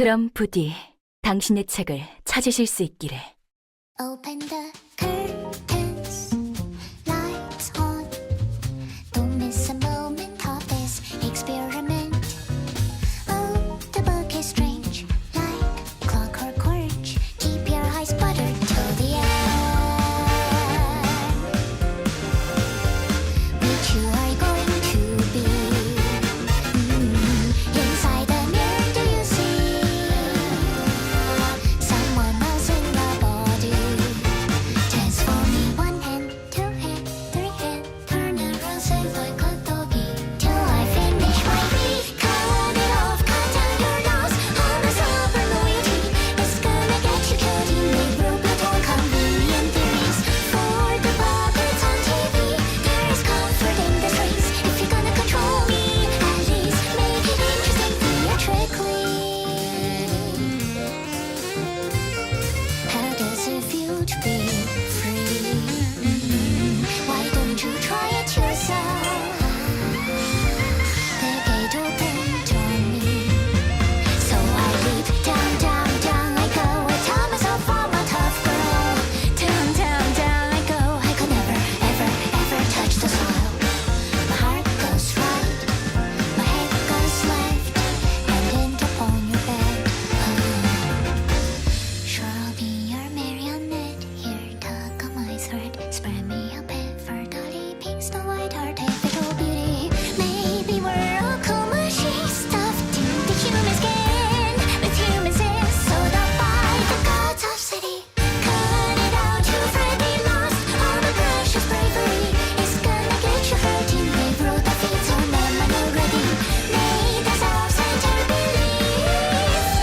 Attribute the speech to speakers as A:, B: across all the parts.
A: 그럼 부디 당신의 책을 찾으실 수 있기를.
B: Open the curtains, lights on. Don't miss a moment of this experiment. Oh, the book is strange, like clockwork orange. Keep your eyes buttered till the end. Which you are going to be? Inside the mirror, do you see someone else in the body? Transforming one hand, two hand, three hand, turn around, say like a doggy till I finish my beat. Cut it off, cut down your nose. All the silver loyalty is gonna get you killed. You may broke but all convenient theories for the puppets on TV. There is comfort in the streets if you're gonna control me. At least make it interesting theatrically. How does it feel to be free? Why don't you try it yourself? The gate opened on me, so I leap down, down, down I go. I tell myself I'm a tough girl. Down, down, down I go. I could never, ever, ever touch the soil. My heart goes right, my head goes left, and end up on your bed. Sure, I'll be your marionette. Here, tug on my sword. Spread me a bed for dolly pink, Snow White, heart, little beauty. Maybe we're all cool machines stuffed into human skin with human sins sewed up by the gods of city. Cut it out, you friendly lost. All the precious bravery is gonna get you hurting. They wrote the feet on the man already. Made us self-centered believe.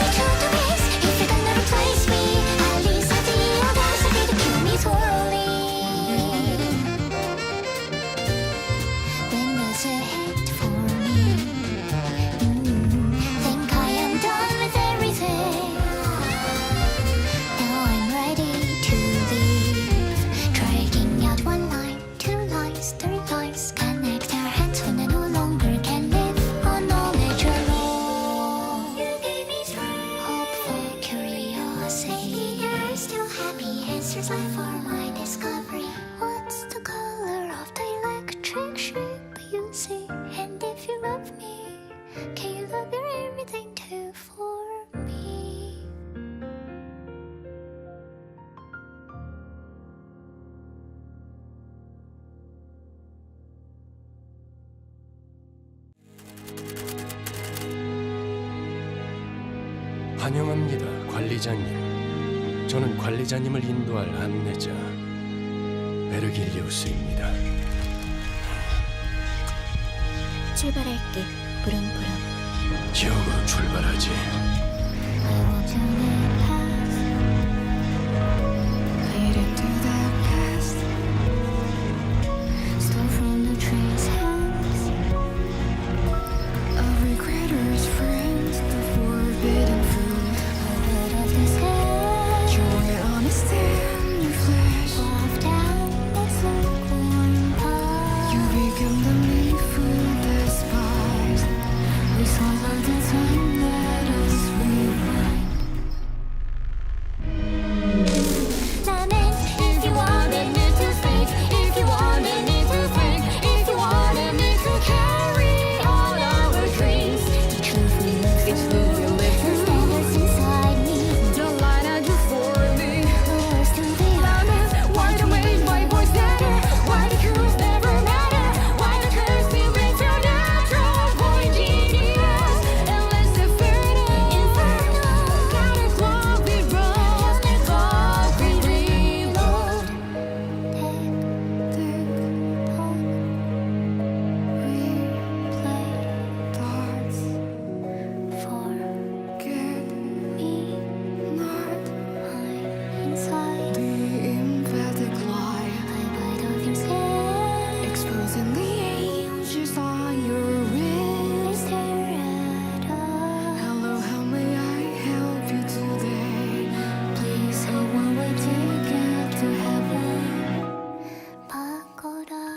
B: The truth is, if you're gonna replace me, at least have the audacity to kill me thoroughly. When does it hit for me? Think I am done with everything. Now I'm ready to leave. Dragging out one line, two lines, three lines. Connect our hands when I no longer can live on knowledge alone. You gave me strength, hopeful curiosity. You're still happy answers left for my discovery. What's the color of the electric sheep you see? And if you love me, can you love your everything too for me?
C: 환영합니다, 관리자님. 저는 관리자님을 인도할 안내자 베르길리우스입니다.
A: 출발할게. 부릉부릉.
C: 지옥으로 출발하지.
B: I want to live past, lead into the past. Stole from the tree's hands of regretter's friends, the forbidden fruit. A bit of this head, joy on a stand, your flesh waft down that lukewarm path. You become the meat food despised. We swallow the time, let us rewind. 나는 if you wanted me to speak, if you wanted me to think, if you wanted me to carry all our dreams. The truth we live, it's who we live through. Standards inside me, the line I do for me. The words to the honest, why to make my voice matter? Why the truth never matter? Why the curse be with your natural point genius? And let's defend it inferno. Gotta clock we roll, clock we reload. Tick, tick, tock. We play darts. Forget me not. I'm inside the emphatic lie. I bite off your skin, exposing the angels on your wrist. Hello, how may I help you today? Please, I one way ticket to heaven. Pagoda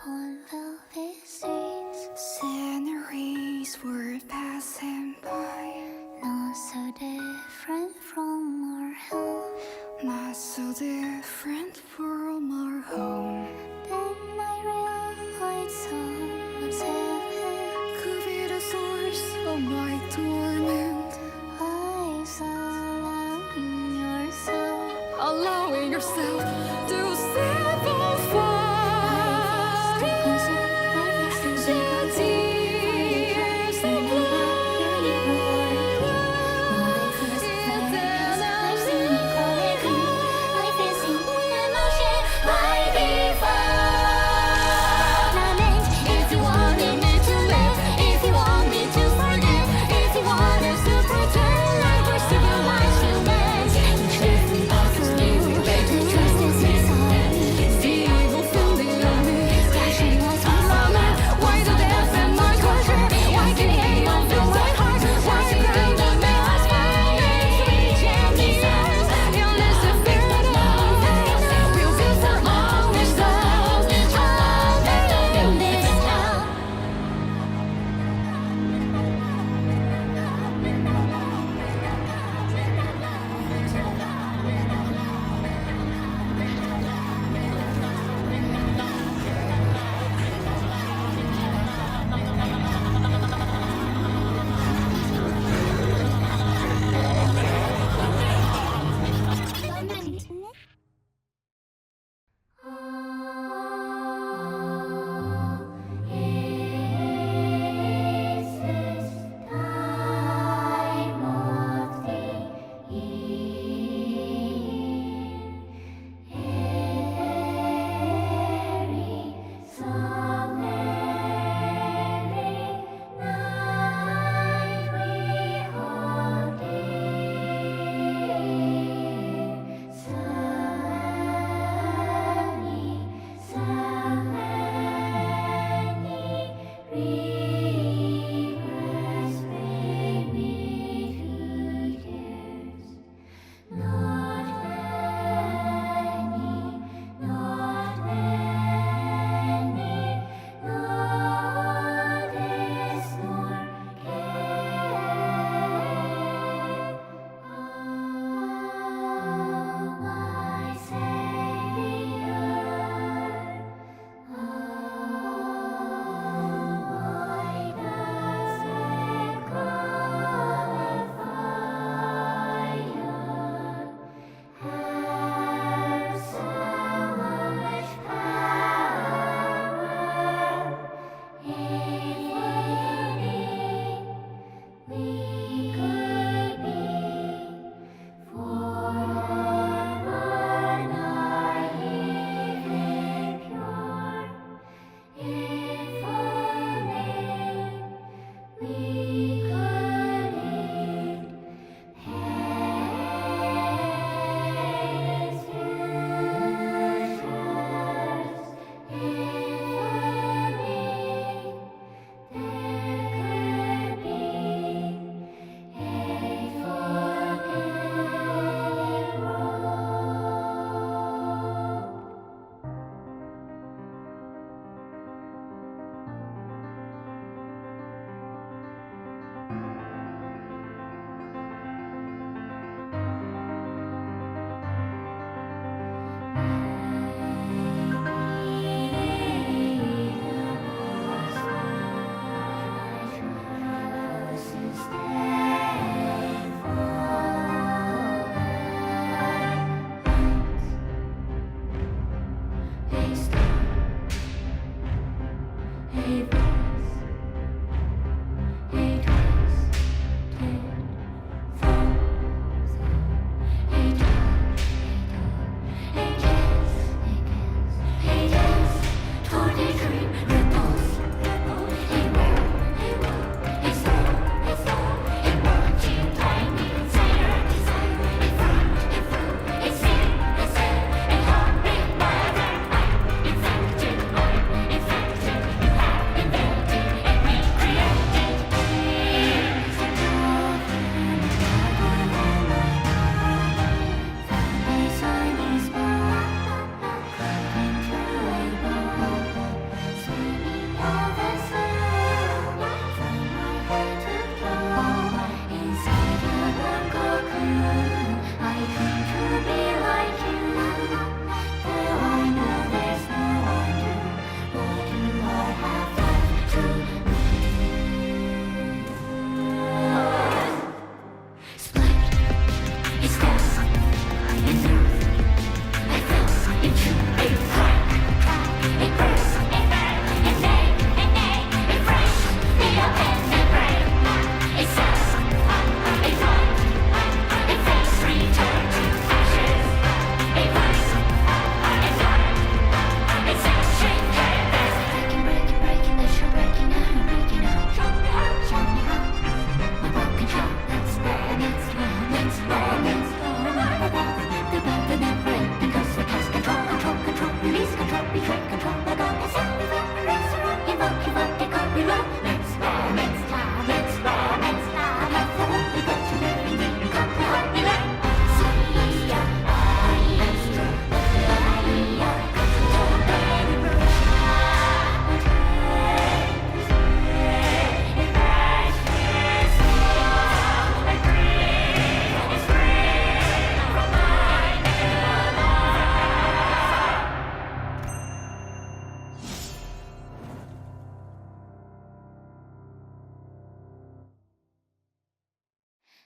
B: on velvet seats. Sceneries were passing by. No, so they
D: so different from our home.
B: Then I realized someone's heaven.
D: Could be the source of my torment.
B: Eyes allowing yourself.
D: Allowing yourself to simplify.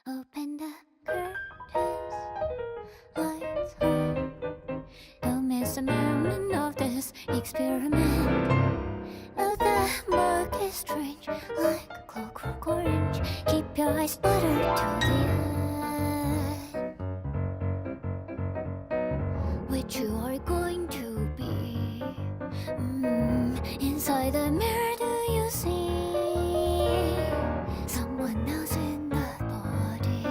B: Open the curtains, lights on. Don't miss a moment of this experiment. Oh, the murk is strange, like a clockwork orange. Keep your eyes buttered to the end. Which you are going to be. Inside the mirror, do you see someone else in that body?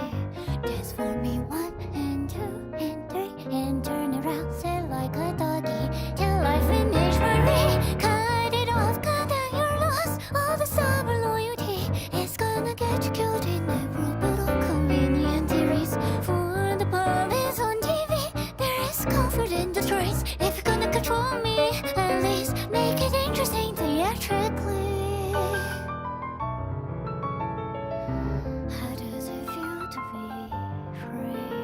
B: Just for me, 1 and 2 and 3, and turn around, sit like a doggy till I finish my read. Cut it off, cut out your loss. All the stubborn loyalty is gonna get you killed in the brutal convenient theories. For the police on TV, there is comfort in the choice. If you're gonna control me, at least make it interesting theatrically. How does it feel to be free?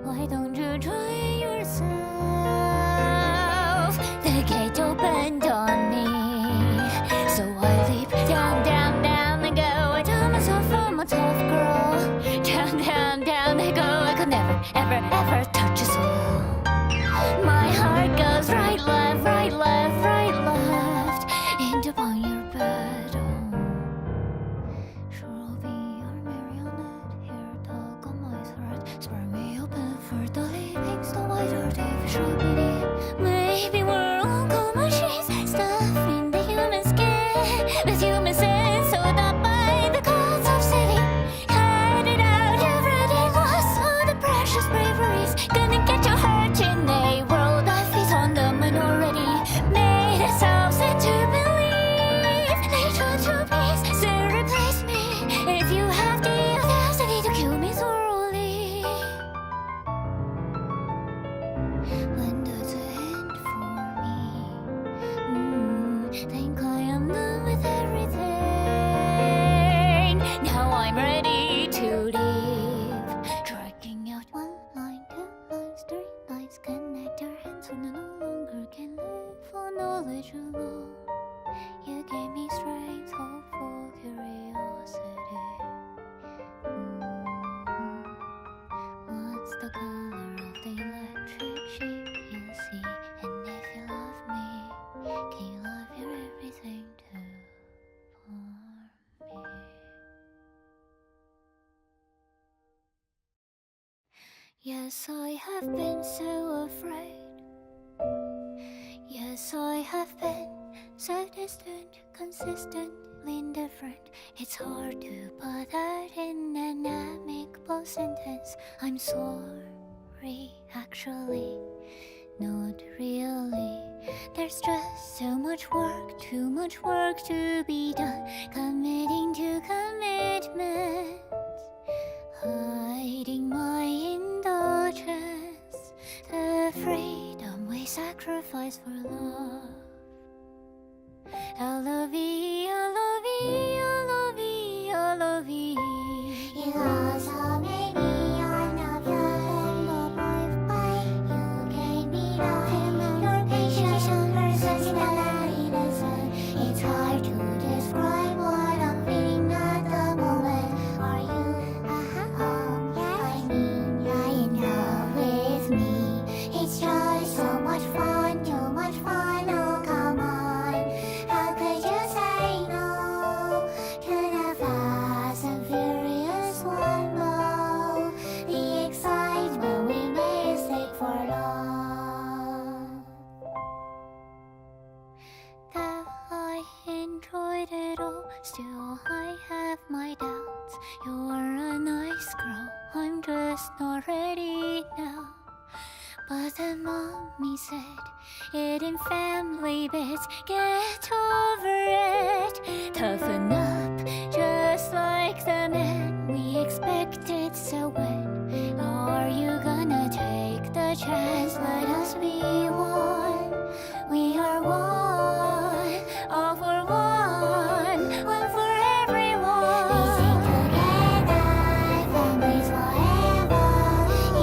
B: Why don't you try yourself? The gate opened on me, so I leap down, down, down and go. I tell myself I'm a tough girl. Down, down, down I go. I could never, ever, ever touch a soul. My heart goes right, left, right, left, right, left, into upon your bed. Sure, I'll be your marionette here, tug on my thread. Spread me open for the leapings, the white artificial beauty. Maybe we're all cold machines, stuff in the human skin, with human sense, sold up by the cost of city. Cut it out, you've already lost all the precious braveries. Gonna get your heart in a world that feeds on the minority. Made ourselves into believe they try to peace, so replace me if you have the audacity to kill me thoroughly. When does it end for me? Think I am done with everything. Now I'm ready to leave. Tracking out 1 line, 2 lines, 3 lines. Connect our hands so no longer can live for knowledge alone. You gave me strength, hope for curiosity. What's the color of the electric sheet you see? And if you love me, can you love your everything too for me? Yes, I have been so afraid. Yes, I have been so distant, consistently indifferent. It's hard to put that in an amicable sentence. I'm sorry, actually, not really. There's just so much work, too much work to be done. Committing to commitments, hiding my indulgence, the freedom we sacrifice for love. L-O-V-E, L-O-V-E, L-O-V-E, L-O-V-E. You also made me on a young boy. You gave me love, your patience versus my innocence. It's hard to describe what I'm feeling at the moment. Are you home? I mean, you're in love with me. It's just so much fun, too much fun. Oh, come on. How could you say no to the fast and furious one? No, the excitement we mistake for love. That I enjoyed it all, still I have my doubts. You're a nice girl, I'm just not ready now. But the mommy said it in family bits. Get over it, toughen up, just like the man we expected. So when are you gonna take the chance? Let us be one. We are one, all for one, one for everyone. We sing together, families forever.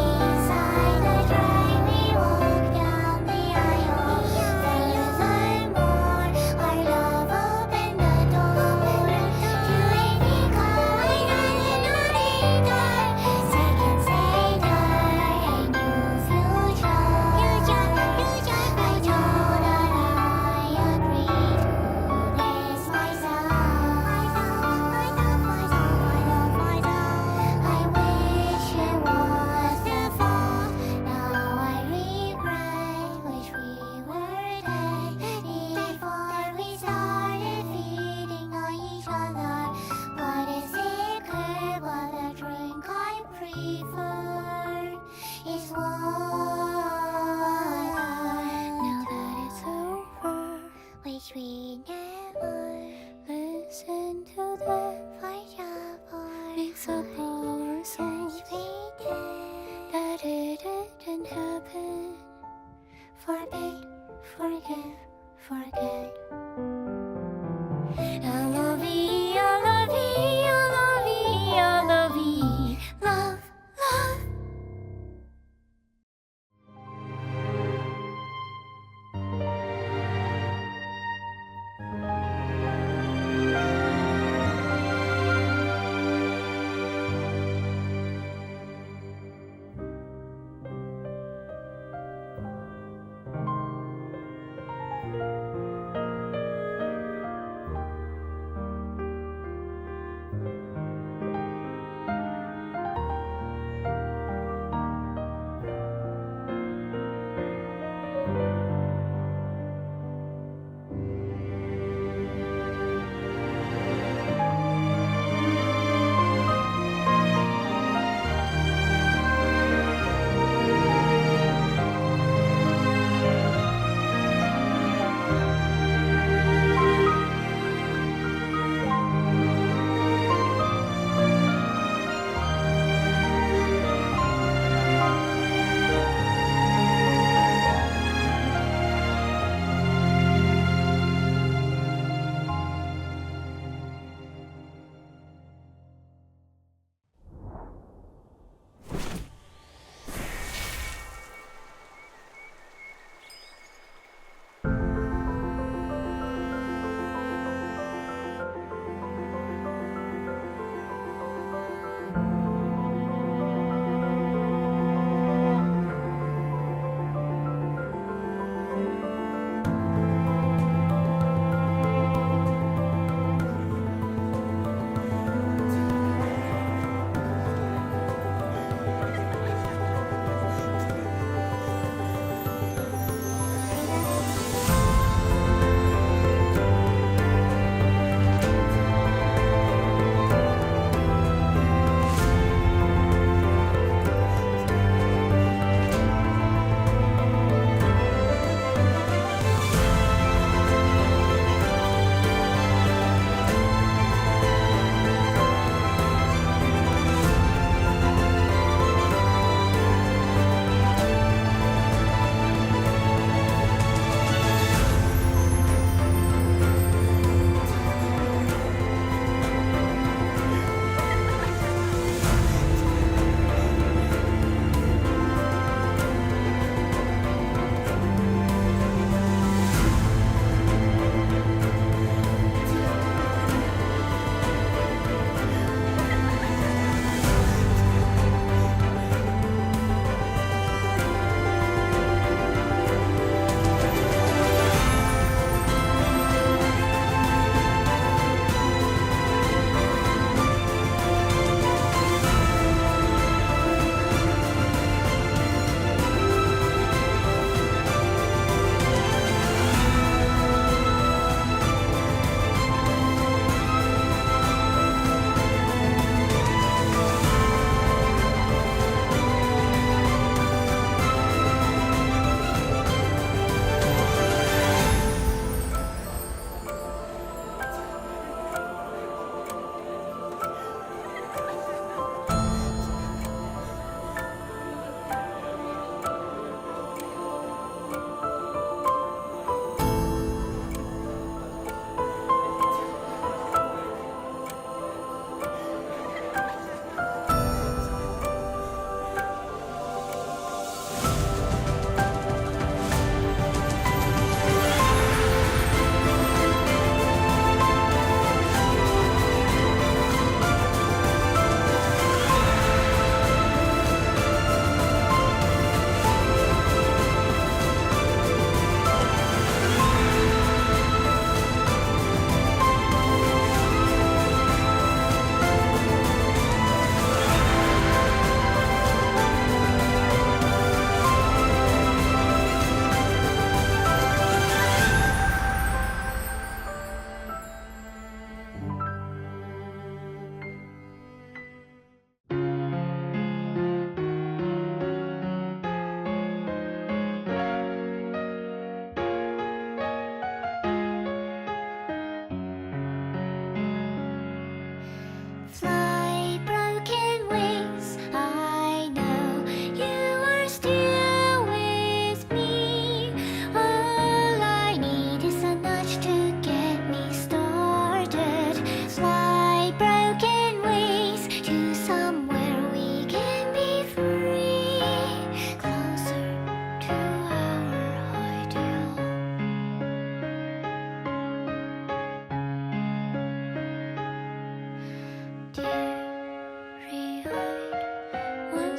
B: Inside the train we walk down the aisle. Then you learn more. Our love opened the door.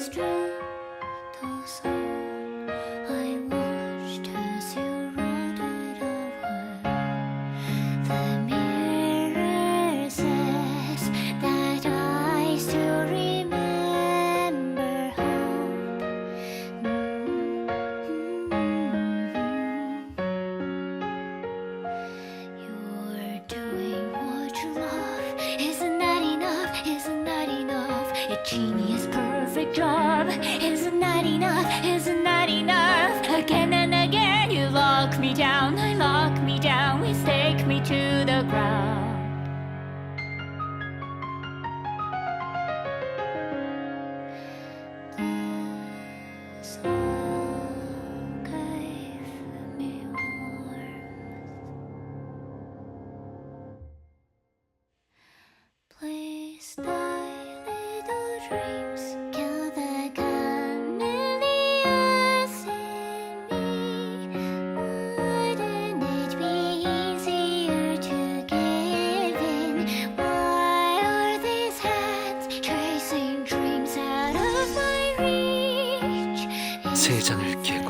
B: was true to soul. I watched as you wrote it over. The mirror says that I still remember hope. You're doing what you love. Isn't that enough? Isn't that enough? A genius, perfect job. Isn't that enough? Isn't that enough? Again and again, you lock me down. I lock me down. We stake me to the ground. This all gave me warmth. Please die, little dreams. Kill the chameleons in me. Wouldn't it be easier to give in? Why are these hands tracing dreams out of my reach?
E: 세 장을 깨고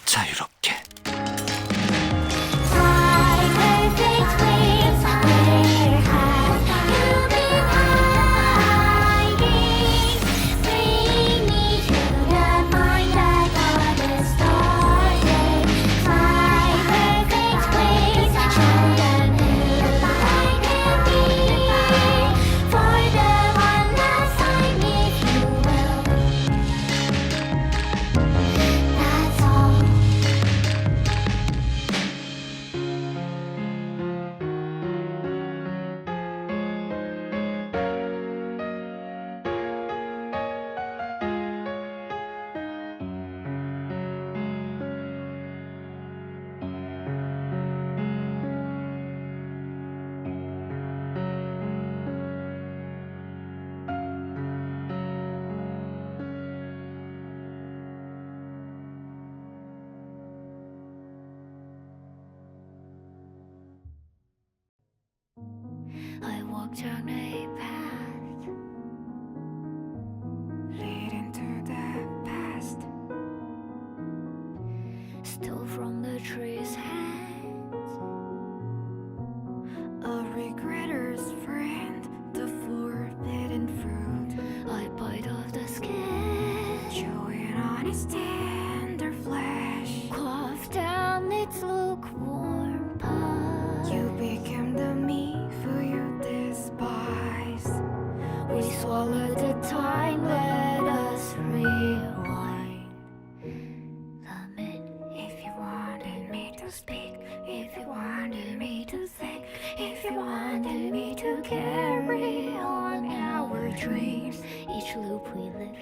E: 자유롭게
B: I walked down a path leading to the past, stole from the tree's hands a regretter's friend, the forbidden fruit. I bite off the skin, chewing on its tender flesh, quaff down its lukewarm pulse. You became the me who you despise. We swallowed the time, let us rewind. Lament if you wanted me to speak, if you wanted me to think, if you wanted me to carry on our dreams. Each loop we live,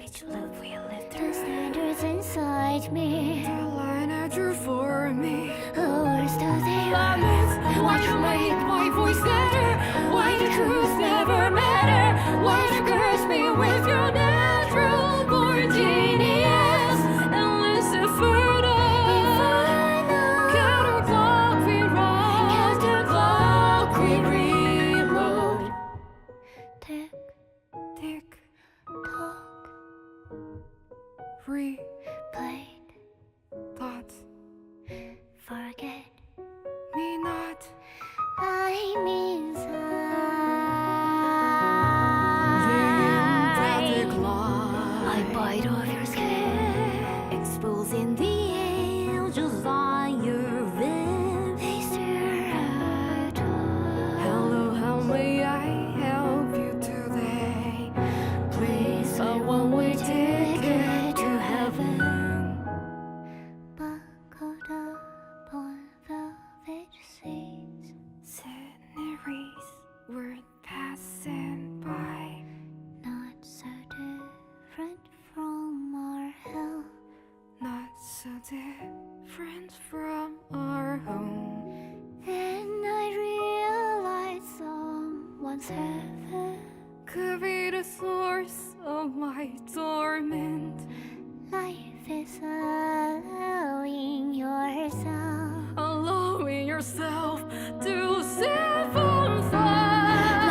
B: the standards inside me, the line I drew for me. The worst of the arguments. Why you make my voice better? Why the truth never matter? Why you curse me with your natural born genius? And listen further. Counterclock we run, counterclock we reload. Tick, tick, tock. Replayed thoughts. Forget me not. I'm inside. I bite off your skin, exposing the angels on your ribs. They stare at us. Hello, how may I help you today? Please, a one-way ticket to heaven. Buckled up on velvet seats, sceneries were passing by, not so different from our hell, not so different from our home. Then I realized someone's heaven could be the source of my torment. Life is allowing yourself to set on fire.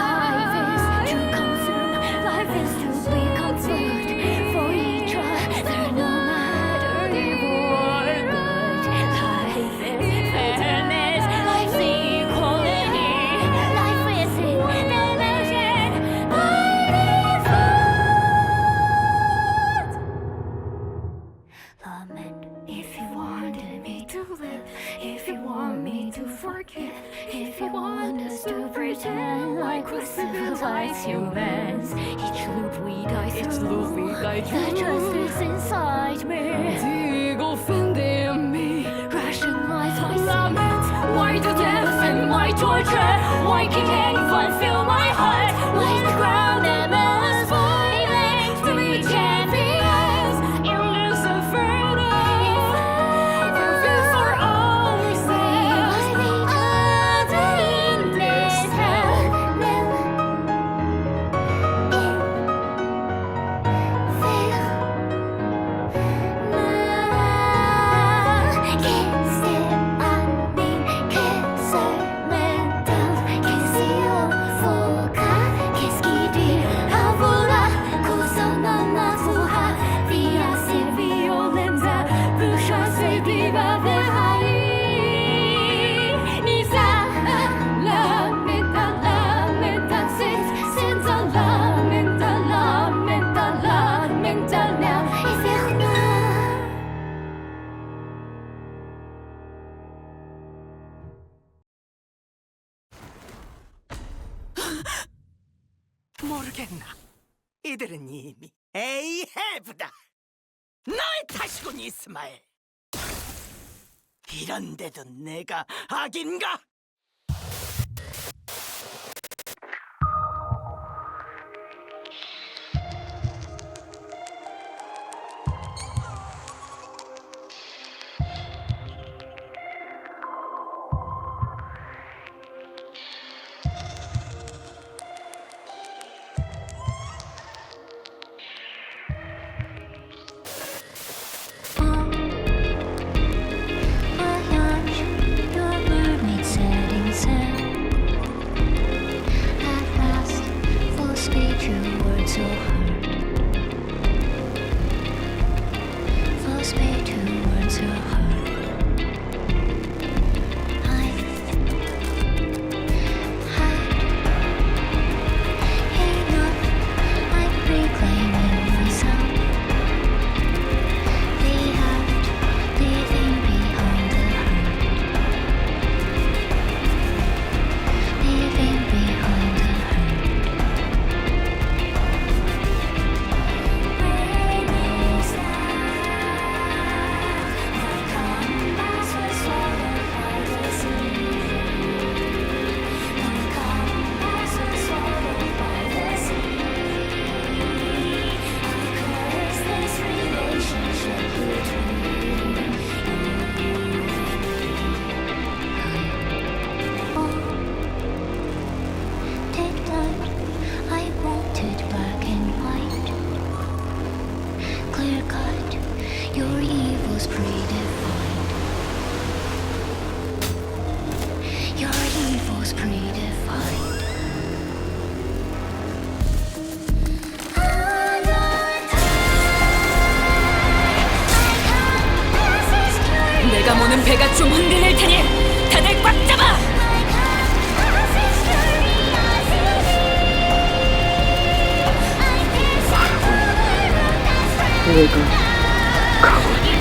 B: If you want us to pretend like we're civilized humans, each loop we die through, the justice inside me.
D: The ego offending me.
B: Rationalize my lament. Why the death and my torture? Why can anyone feel my heart? Why the ground and us boiling? Three champions in this inferno. For ourselves, in this hell.
F: 모르겠나? 이들은 이미 에이헤브다. 너의 탓이군, 이스마엘. 이런데도 내가 악인가?
A: 내가 모는 배가 좀 흔들릴 테니 다들 꽉 잡아!
E: 내가 가보지.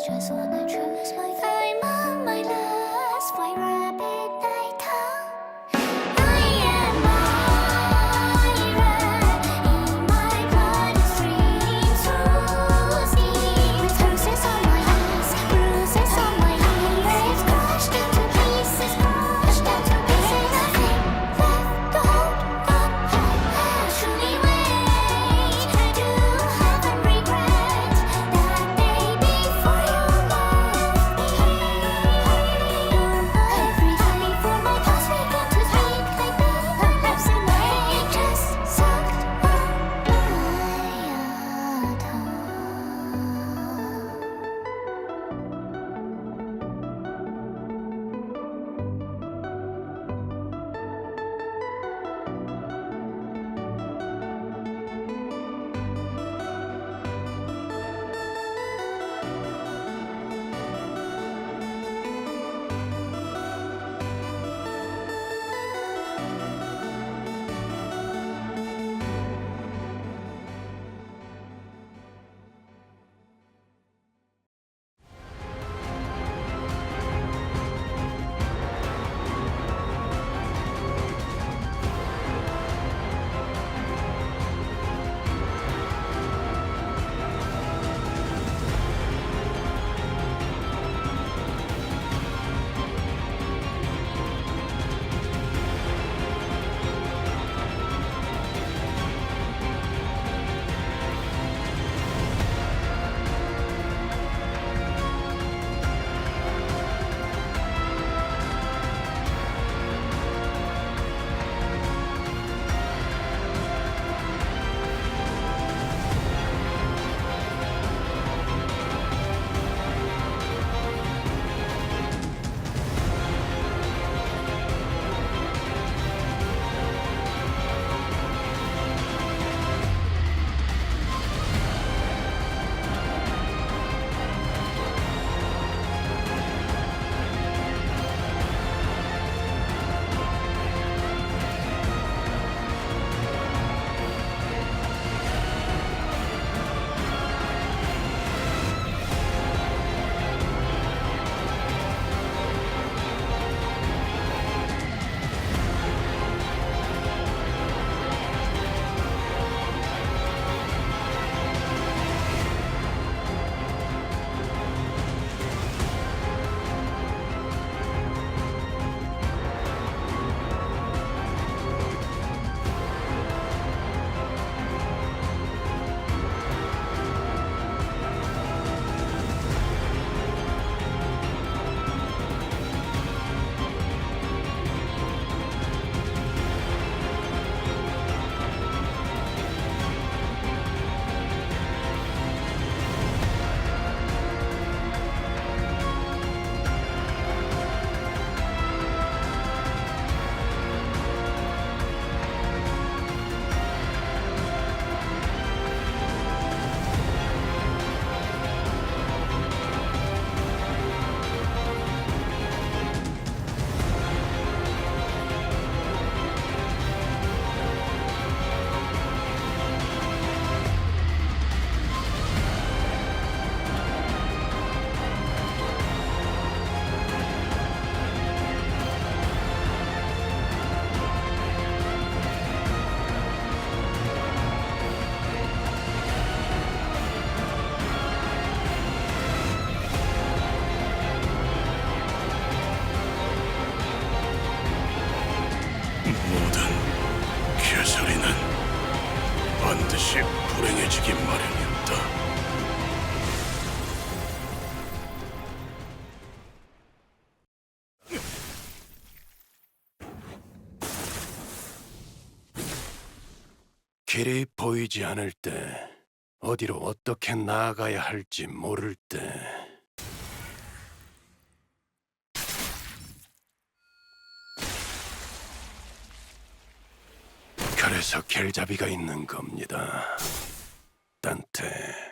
B: just wanna trust my feet. I'm on my last white rabbit nighttime. I am Myra, in my blood is streaming through steam. With bruises on my hands, bruises on my knees. Waves crushed into pieces, crushed into pieces. Nothing left to hold on. Truly wait, I do have and regret that day before you left me. Every time before my thoughts begin to speak like perhaps the night just sucked on my tongue.
C: 모든 개소리는 반드시 불행해지기 마련이었다. 길이 보이지 않을 때, 어디로 어떻게 나아가야 할지 모를 때, 그래서 길잡이가 있는 겁니다. 딴테.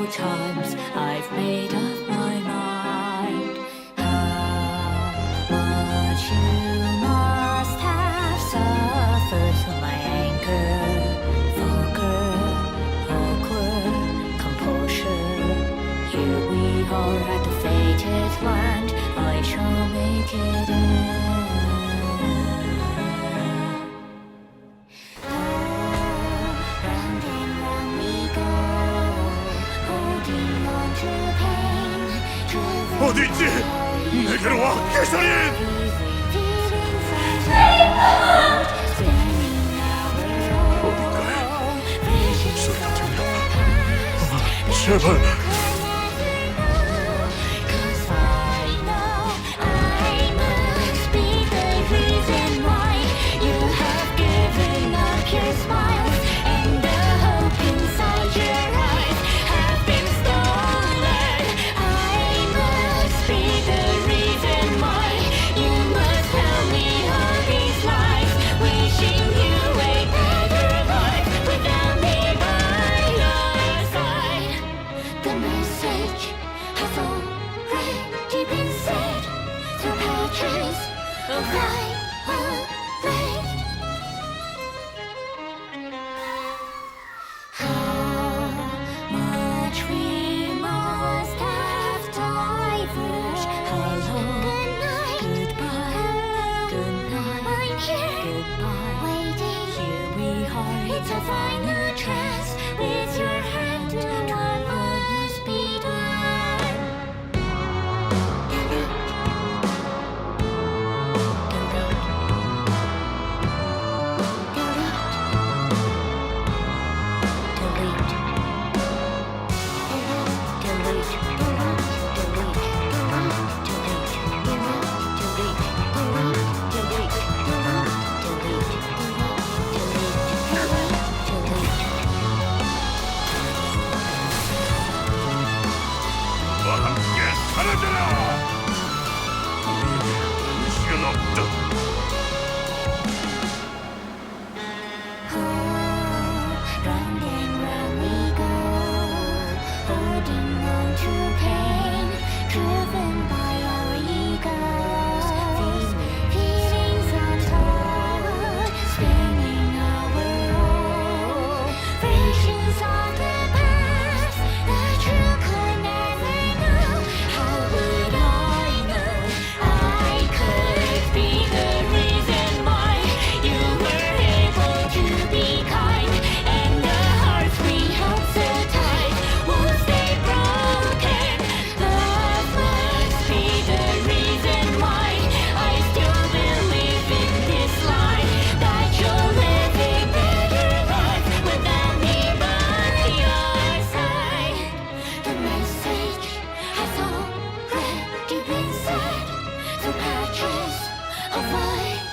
A: several times I've made up my mind how much you must have suffered from my anger, vulgar, awkward composure. Here we are at the fated land. I shall make it in.
B: Round and round we go, holding on to pain.
C: 어디 있지? 내게로 와, 개살인! 어딘가에 목소리가 들려. 제발.
B: It's a final chance. With your hand to what must be done.
C: 너와 함께 사라져라! 우리에게 시간 없다.
B: Round and round we go, holding on to pain, driven by our egos, feelings untold, spinning our own versions of the past that you could never know. How would I know I could be the reason why you were able to be kind, and the hearts we held so tight won't stay broken. Love must be the reason why I still believe in this lie, that you'll live a better life without me by your side. The message has already been said through patches of violet.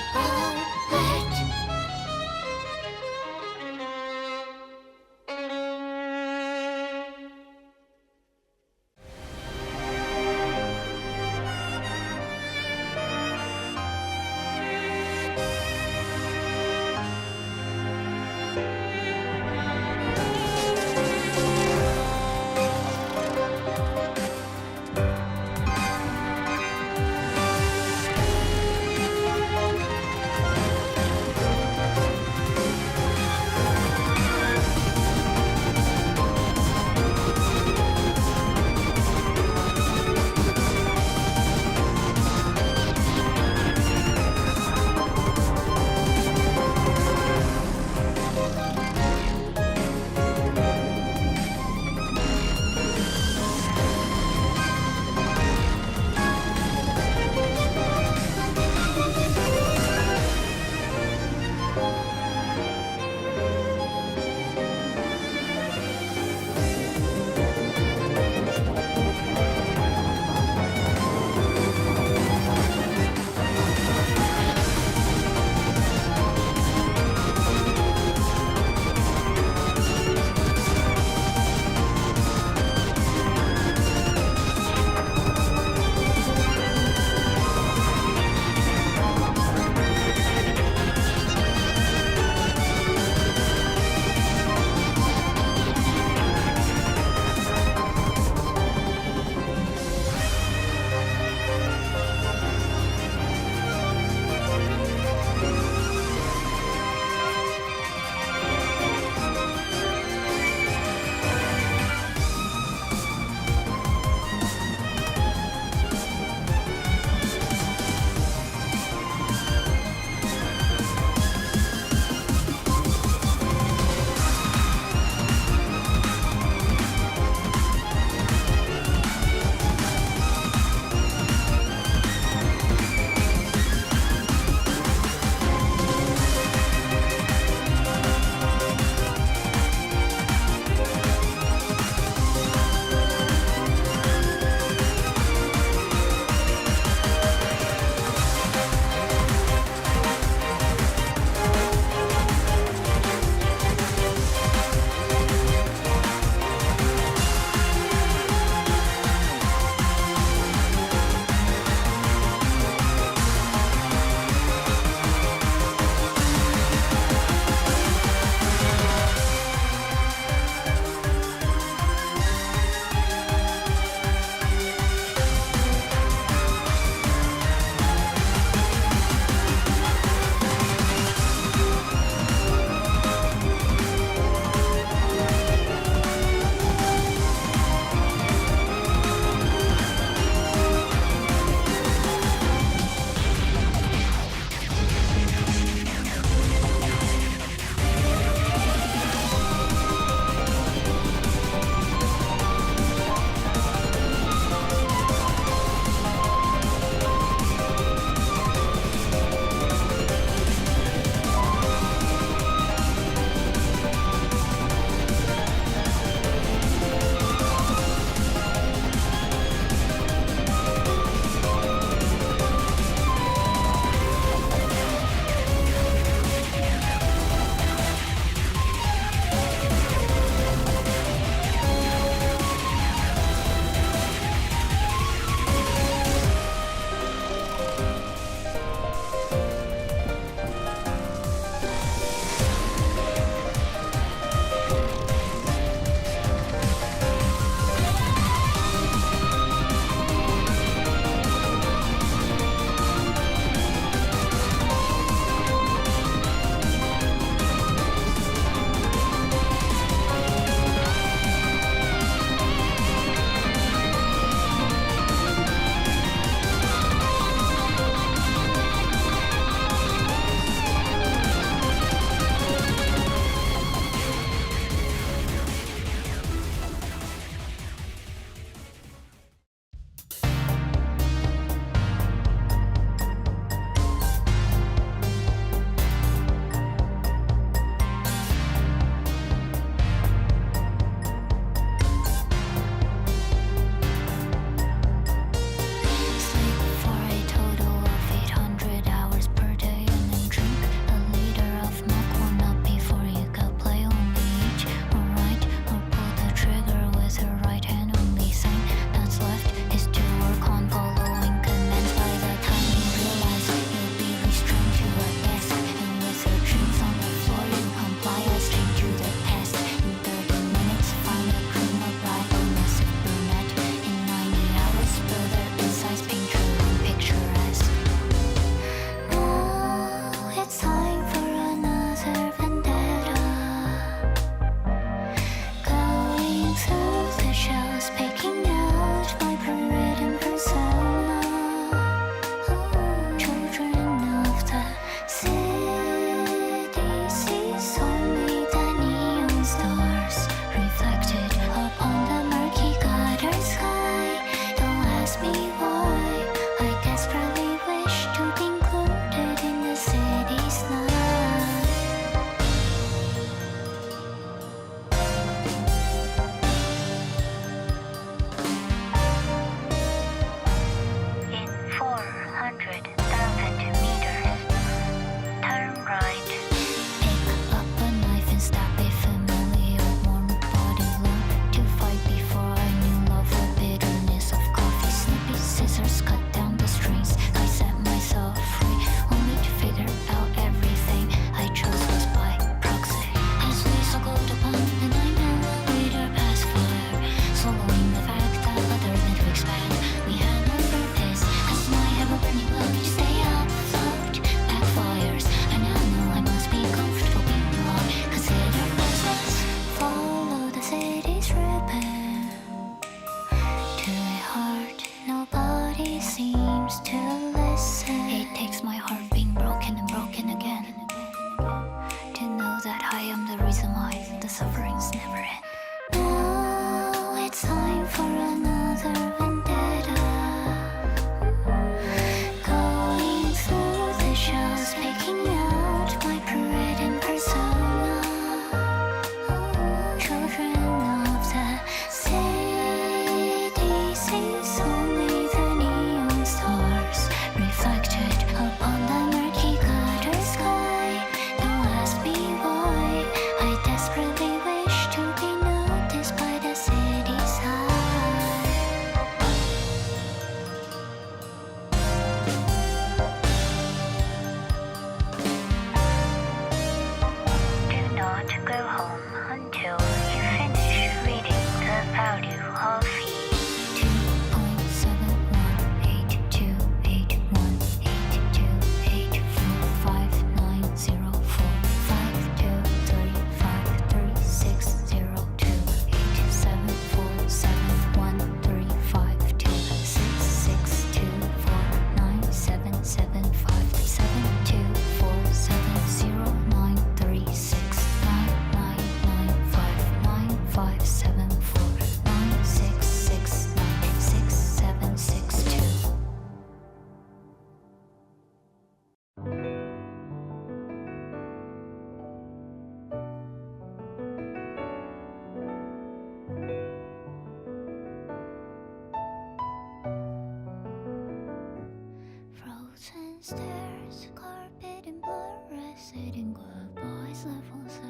B: stairs, carpet and blood red, saying goodbyes left unsaid.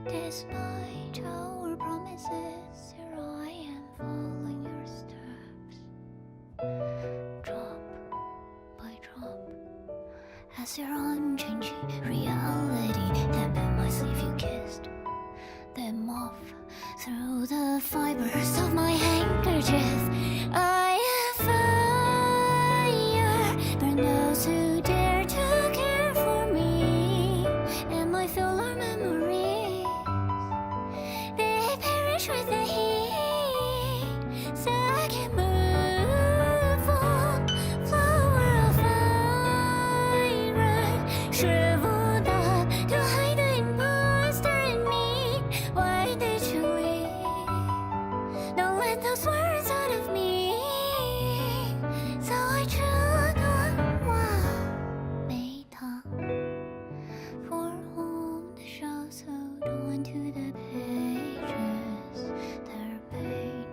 B: Despite our promises, here I am following your steps. Drop by drop, as your unchanging reality dampened my sleeve, you kissed them off through the fibers of my handkerchief. I am fire, burn those who dare to care for me, and my filler memories, they perish with the heat, so I can move on. Flower of fire, shriveled up to hide the imposter in me. Why did you leave? Don't let those words out of me. So I chewed on Meta, for whom the show sewed onto the pages. Their pain,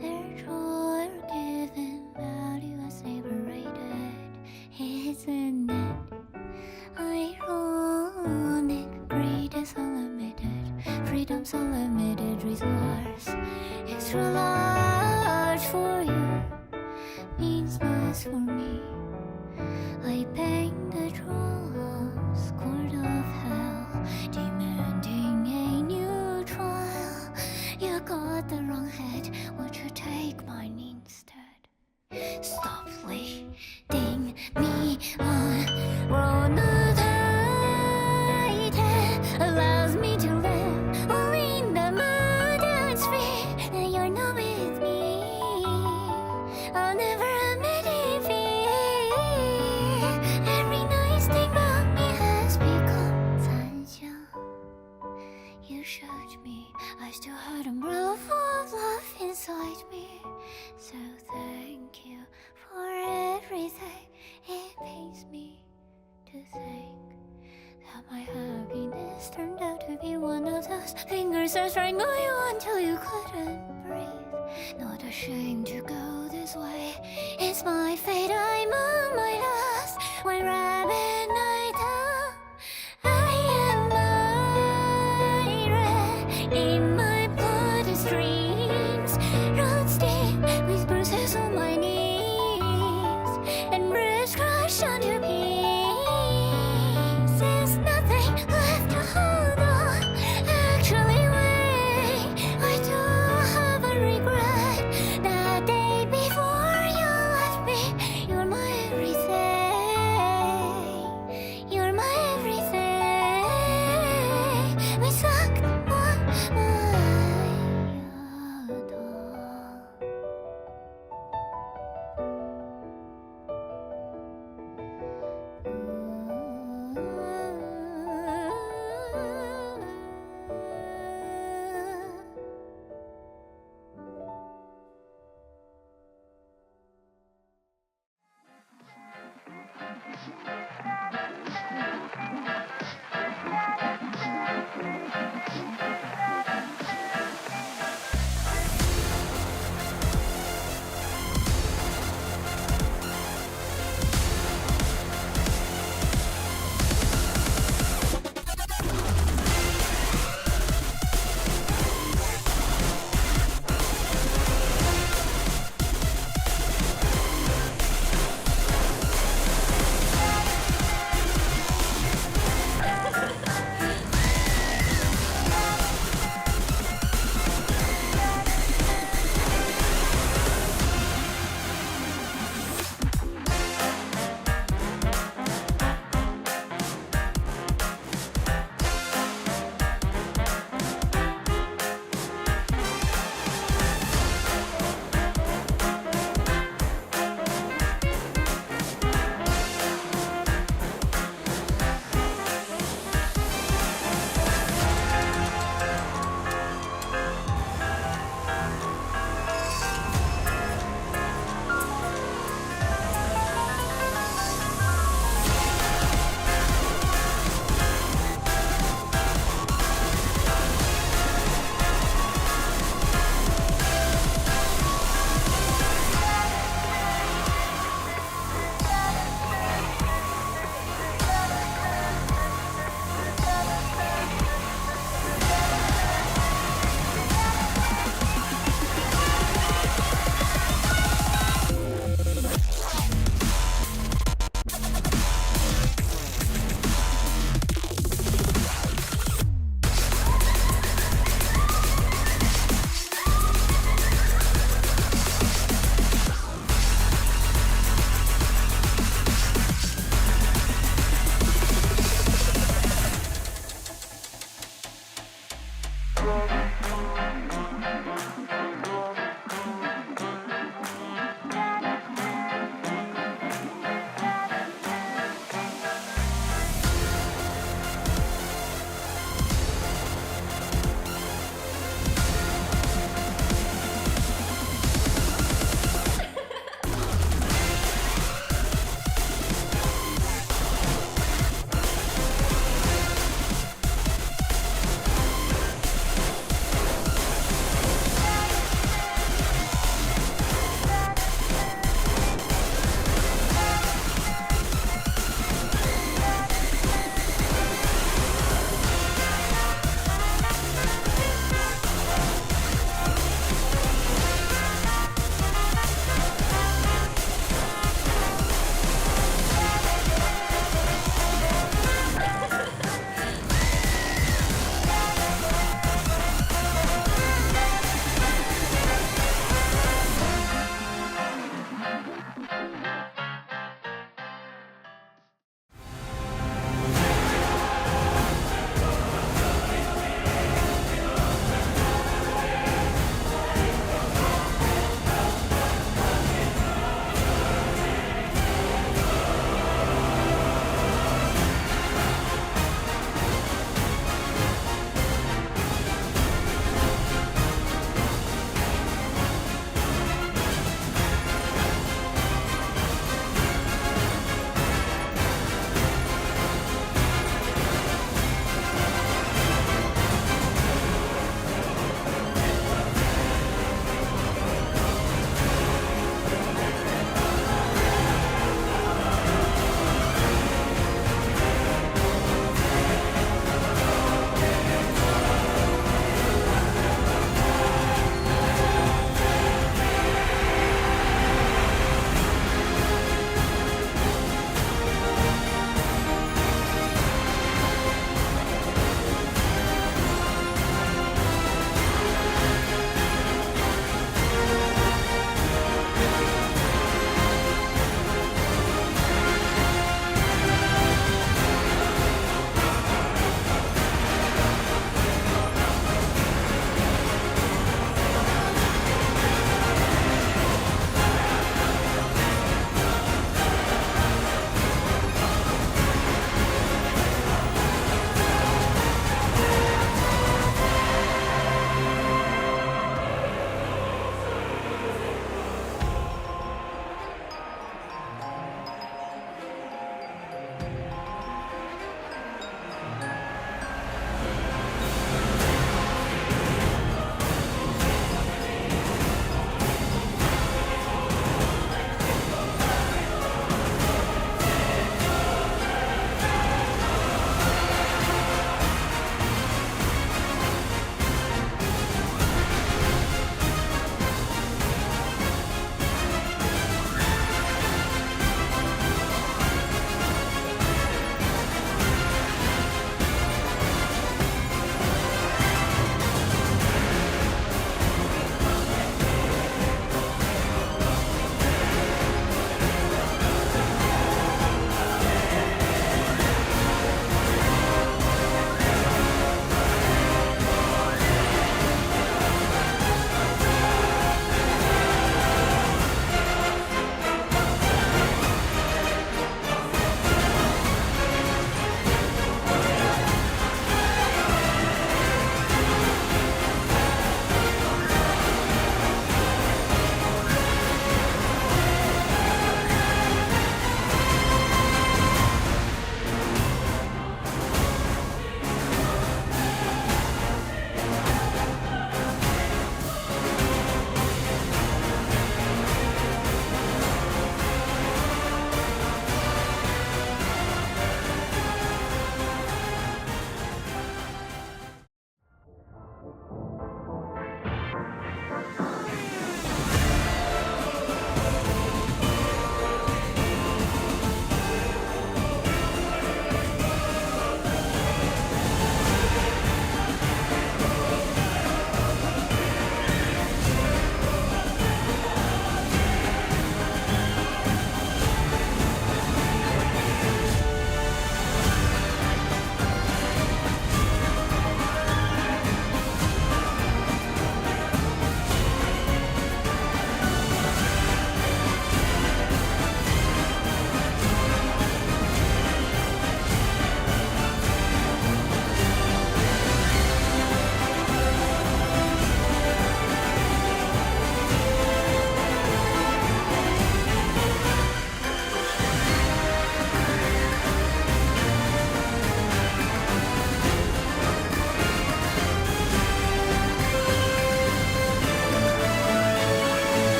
B: their joy are given value as they were rated. Isn't it ironic? Greed is unlimited, freedom's unlimited resource. Extra large for you means less for me. I bang the drums, court of hell, demanding a new trial. You got the wrong head, would you take mine instead? Stop leading me on. Roll the tide allows me to live only in the mood that's free. Now you're not with me, I'll never admit defeat. Every nice thing about me has become sunshine. You showed me I still had an umbrella full of love inside me. So thank you for everything. It pains me to think that my happiness turned out to be one of those fingers that strangle you until you couldn't breathe. Not ashamed to go this way, it's my fate. I'm on my last, my rabbit night out. I am irate in my blood and streams, runs deep with bruises on my knees and ribs crushed onto pieces. Nothing left to hold on. Actually, wait, I do have a regret that they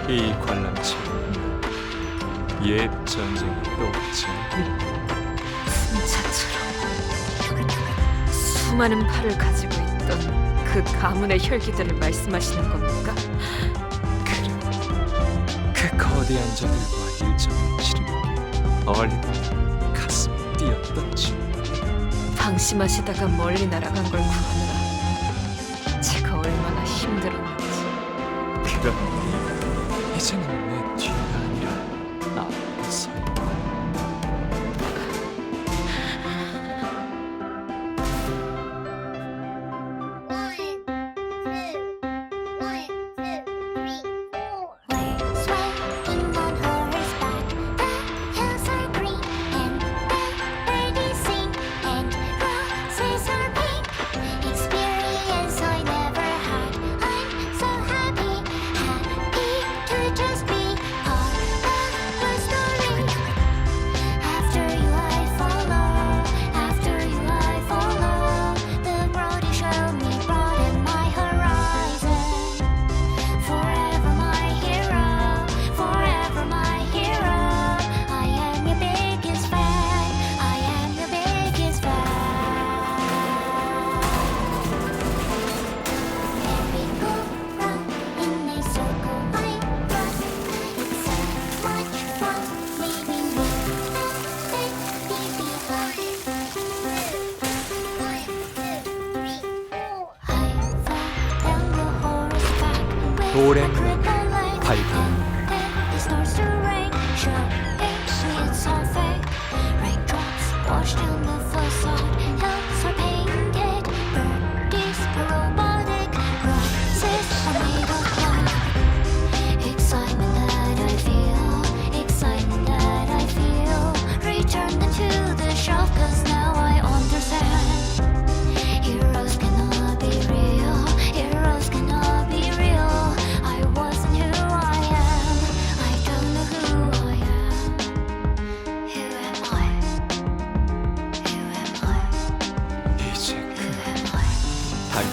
E: 이 관람차는 옛 전쟁이 또 오지
A: 승차처럼 수많은 팔을 가지고 있던 그 가문의 혈기들을 말씀하시는 겁니까?
E: 그 거대한 자들과 일정을 치르는 얼마나 가슴이 뛰었던지.
A: 방심하시다가 멀리 날아간 걸 구하느라 제가 얼마나 힘들었는지.
E: 그러니 이제는 내 뒤가 아니라 앞에 서 있다.
B: We're swaying on horseback. The hills are green and the birdies sing and roses are pink. Experience I never had. I'm so happy, happy to just be part of the story. After you I follow, after you I follow. The road you show me broaden my horizon. Forever my hero, forever my hero. I am your biggest fan, I am your biggest fan. Merry-go round in a circle I run. It's so much fun leaving me baby behind. 1, 2, 3, 4. I fell down the horseback with
E: 오랜
B: a crippled leg.
E: 발견.
B: It starts to rain, sure, it's unfair. Raindrops wash down the facade. Hills are painted, birdies are robotic, roses are made of light. Excitement that I feel, excitement that I feel. Return them to the shelf, 'cause now I understand. Heroes cannot be real, heroes cannot be real. I wasn't who I am, I don't know who I am. Who am I? Who am I?
E: 이제
B: Who
E: 그
B: am I?
E: 달리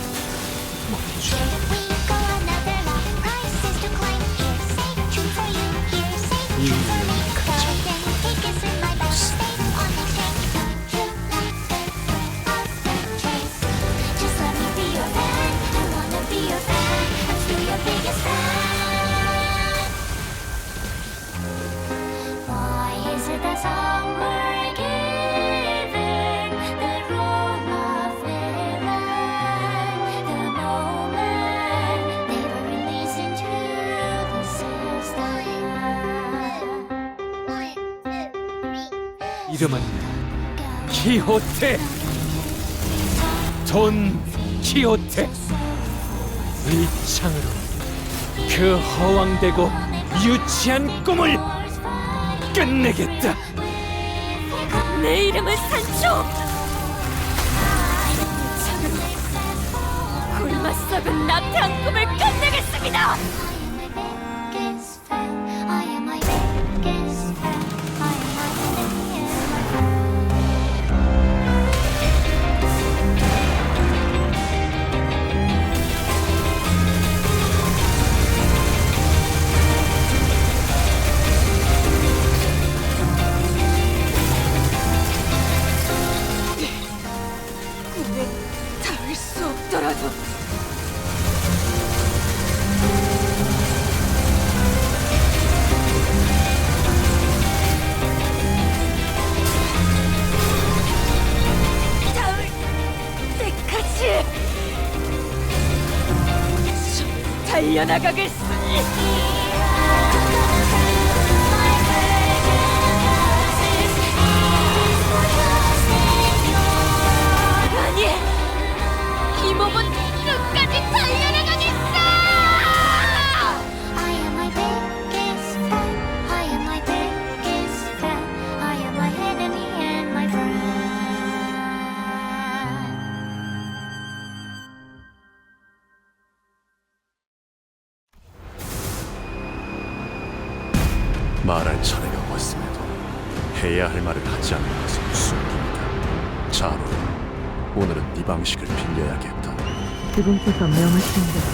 E: 멈추.
B: Here we go, another lap. Prizes to claim. Here, say, true for you. Here, say, true for me. The identity is in my best state. On the train, don't you let them off the chase. Just let me be your fan. I wanna be your fan. I'm still your biggest fan. Why is it that some were given the role of villain the moment they were released into the system? 1, 2, 3.
E: 이름은 키호테. 돈 키호테. 이 창으로 그 허황되고 유치한 꿈을 끝내겠다.
A: 내 이름은 산초. 굶어 썩은 나태한 꿈을 끝내겠습니다.
B: I am my biggest fan. I am my enemy and my friend.
A: 꿈에 닿을 수 없더라도 닿을 때까지 쭉 달려나가겠으니. 아니, 이 몸은 끝까지 달려나가겠어!
B: I am my biggest fan. I am my biggest fan. I am my enemy and my friend.
C: 말할 차례가 왔음에도 해야 할 말을 하지 않는 것은 숨깁니다. 자로 오늘은 네 방식을 빌려야겠다.
A: 지금께서 명하시는 대로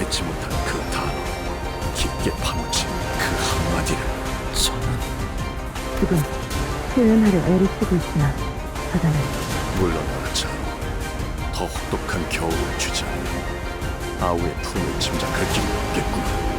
C: 잊지 못할 그 단어, 깊게 파묻힌 그 한마디를.
E: 저는
G: 지금 표현하려 애를 쓰고 있으나 바다는
C: 물러나라 자로. 더 혹독한 겨울을 주지 않으면 아우의 품을 짐작할 길이 없겠구나.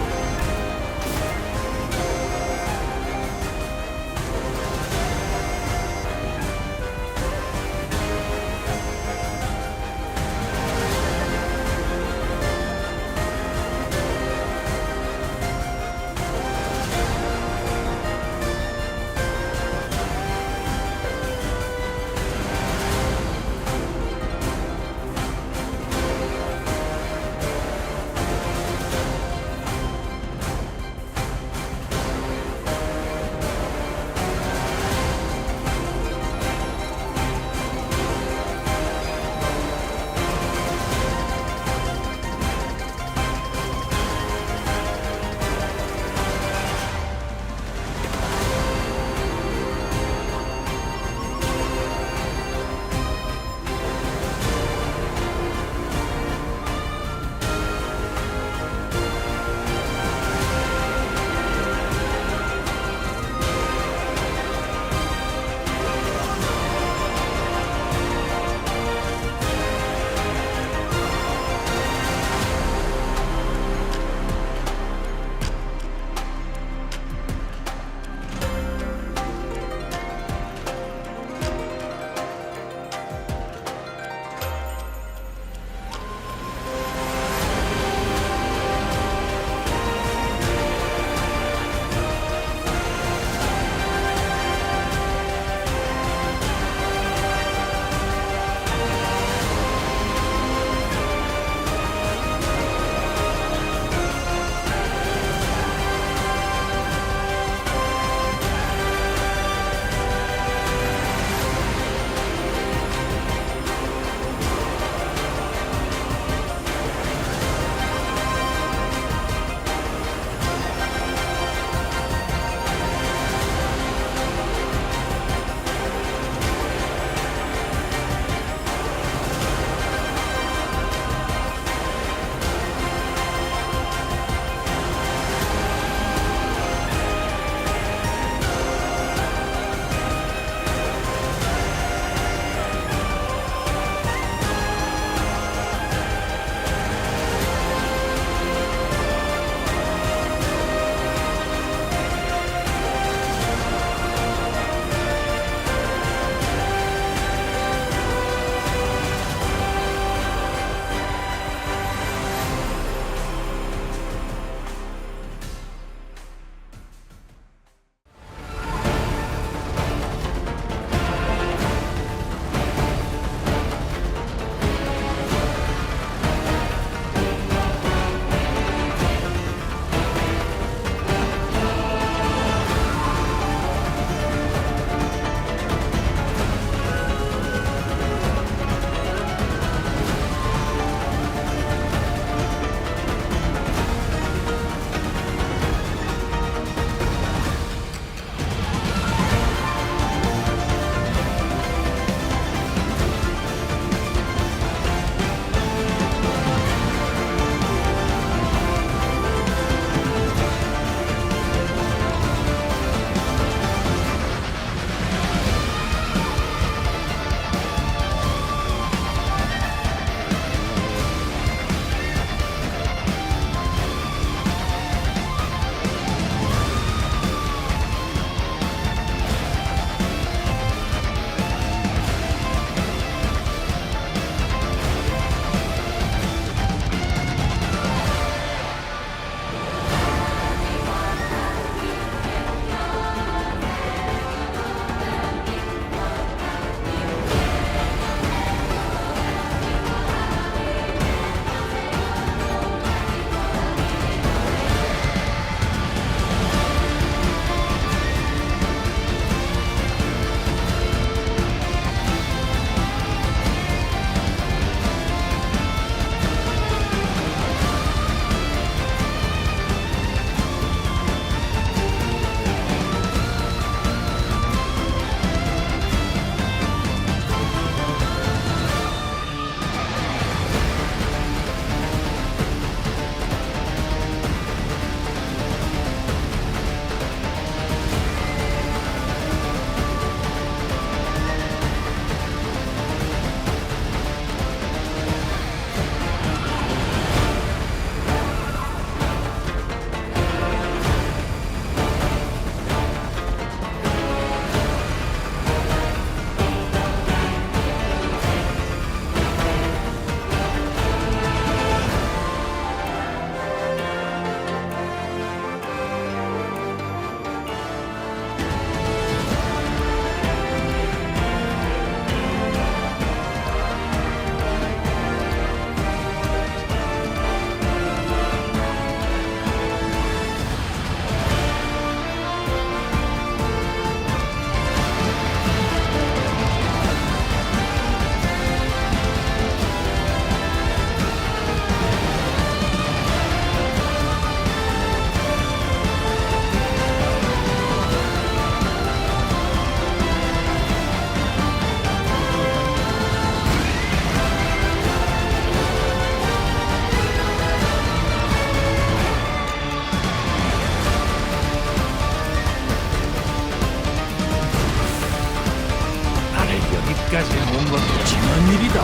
E: 이때까지 해온 것도 지난 일이다.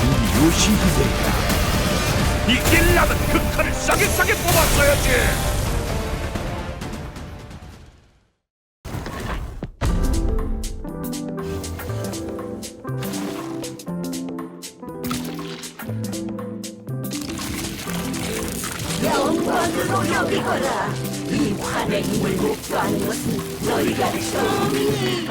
E: 우리 요시히데가 이기려면 그 칼을 싸게 뽑았어야지.
A: 영광으로 여기거라. 이 환의 힘을 목도하는 것은 너희가 처음이니.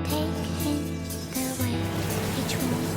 B: Take in the way each one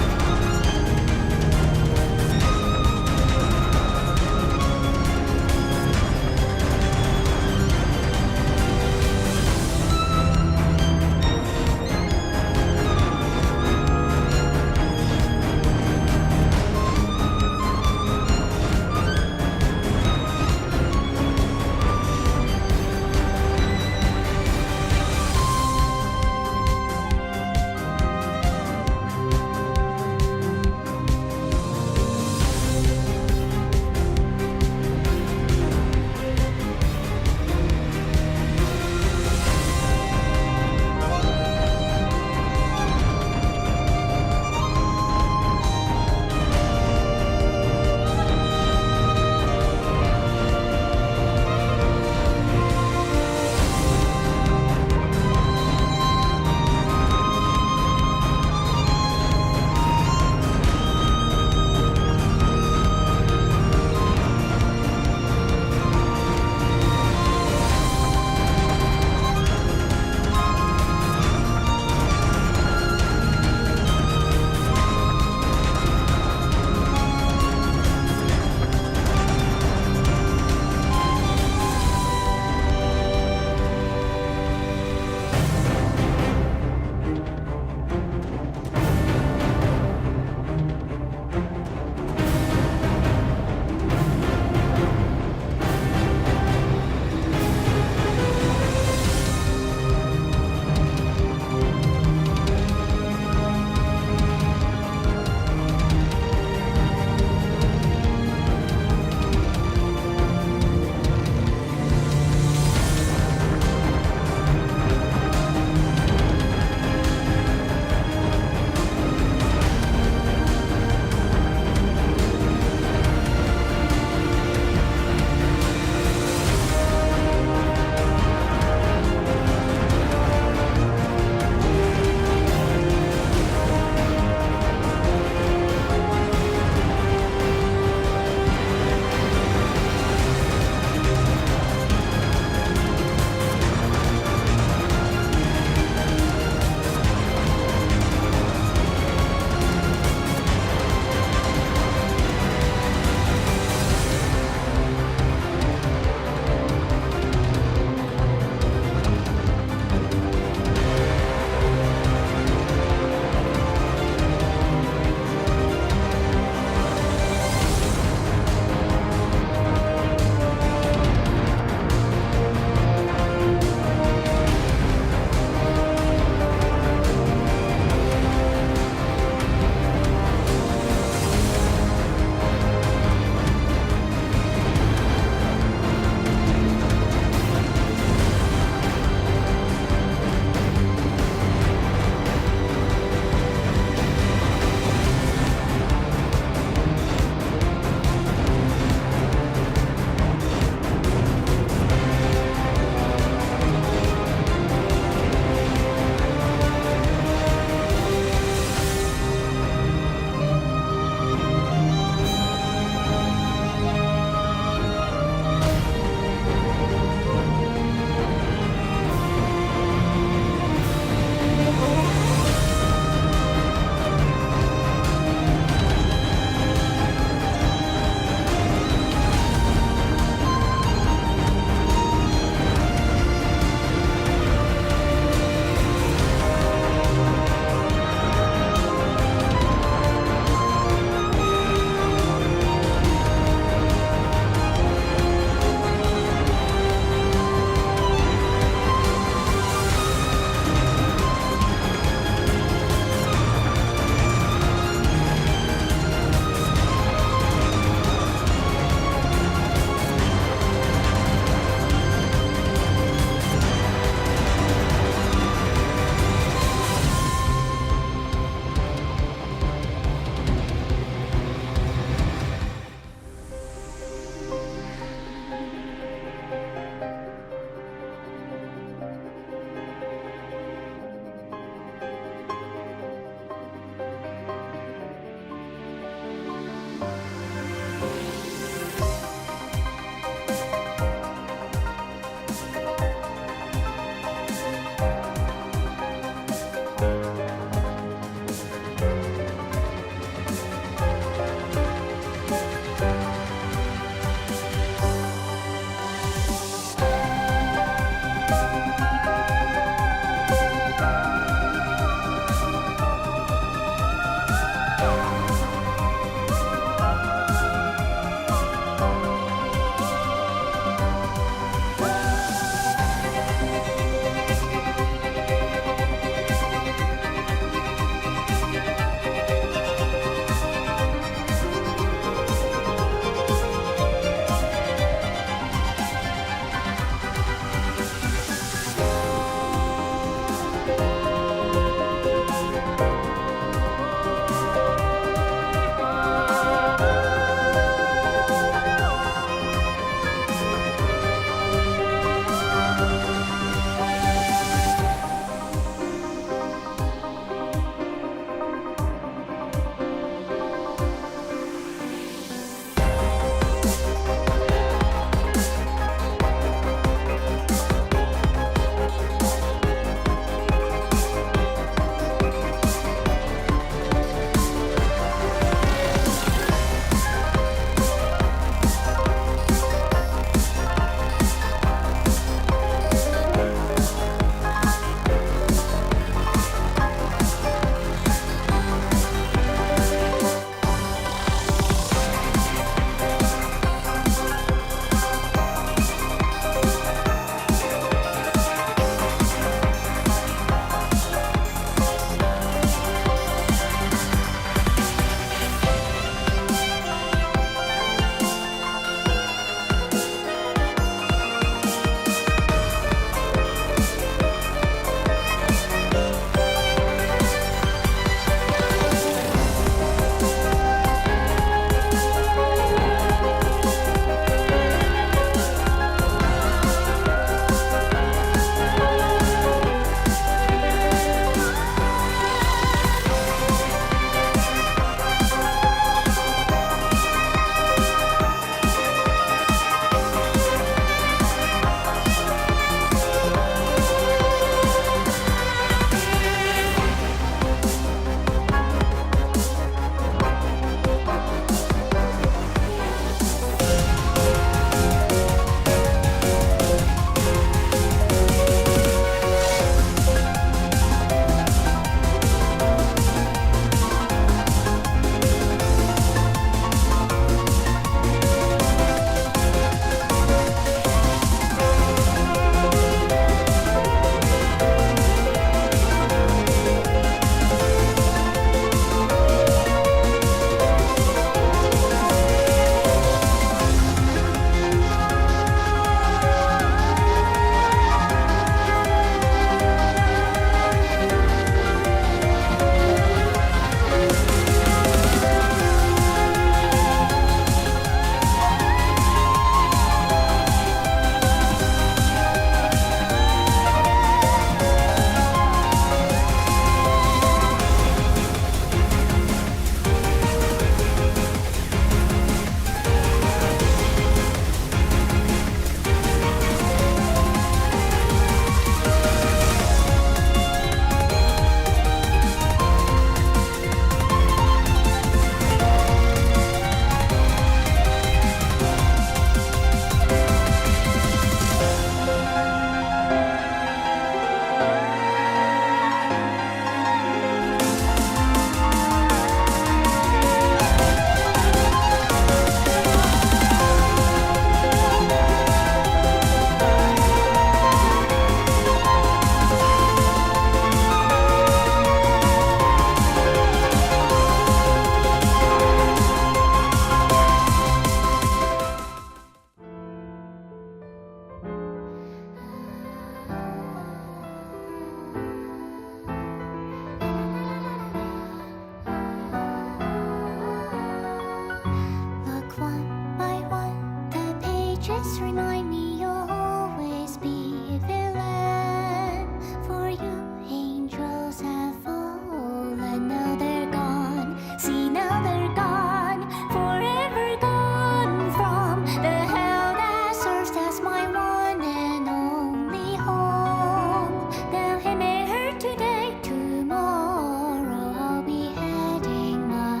B: Just remind me you'll always be a villain. For you, angels have fallen. Now they're gone. See, now they're gone. Forever gone from the hell that serves as my one and only home. Now he may hurt today, tomorrow I'll be heading my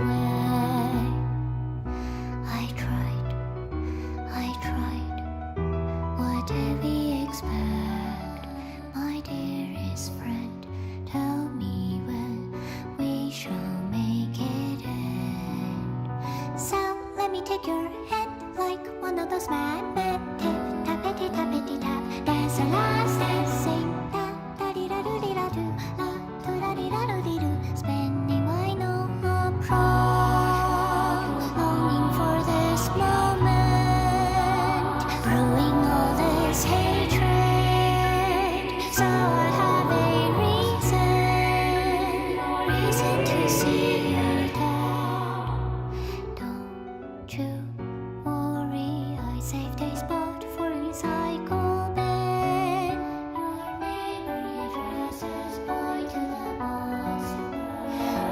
B: way. I tried. What did we expect? My dearest friend, tell me when we shall make it end. So let me take your hand like one of those mad tip, tappity tappity tap. That's the last dance, sing da da di da do di da do, la do da di da do di do. Spending my no prom, longing for this moment, brewing all this hatred. So I have a reason to see you dead. Don't you worry, I saved a spot for recycle bin. Your memory addresses point to the boss.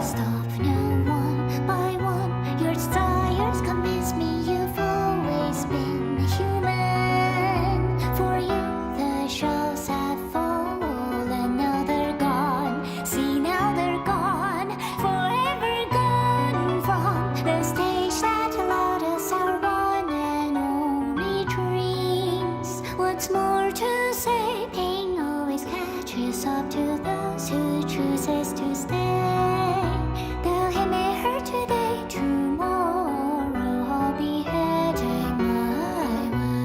B: Stop now, one by one. Your desires convince me you've always been human. For you, the shows have fallen. Now they're gone. See, now they're gone. Forever gone from the stage that allowed us our one and only dreams. What's more to say? Pain always catches up to those who chooses to stay. Though he may hurt today, tomorrow I'll be heading my way.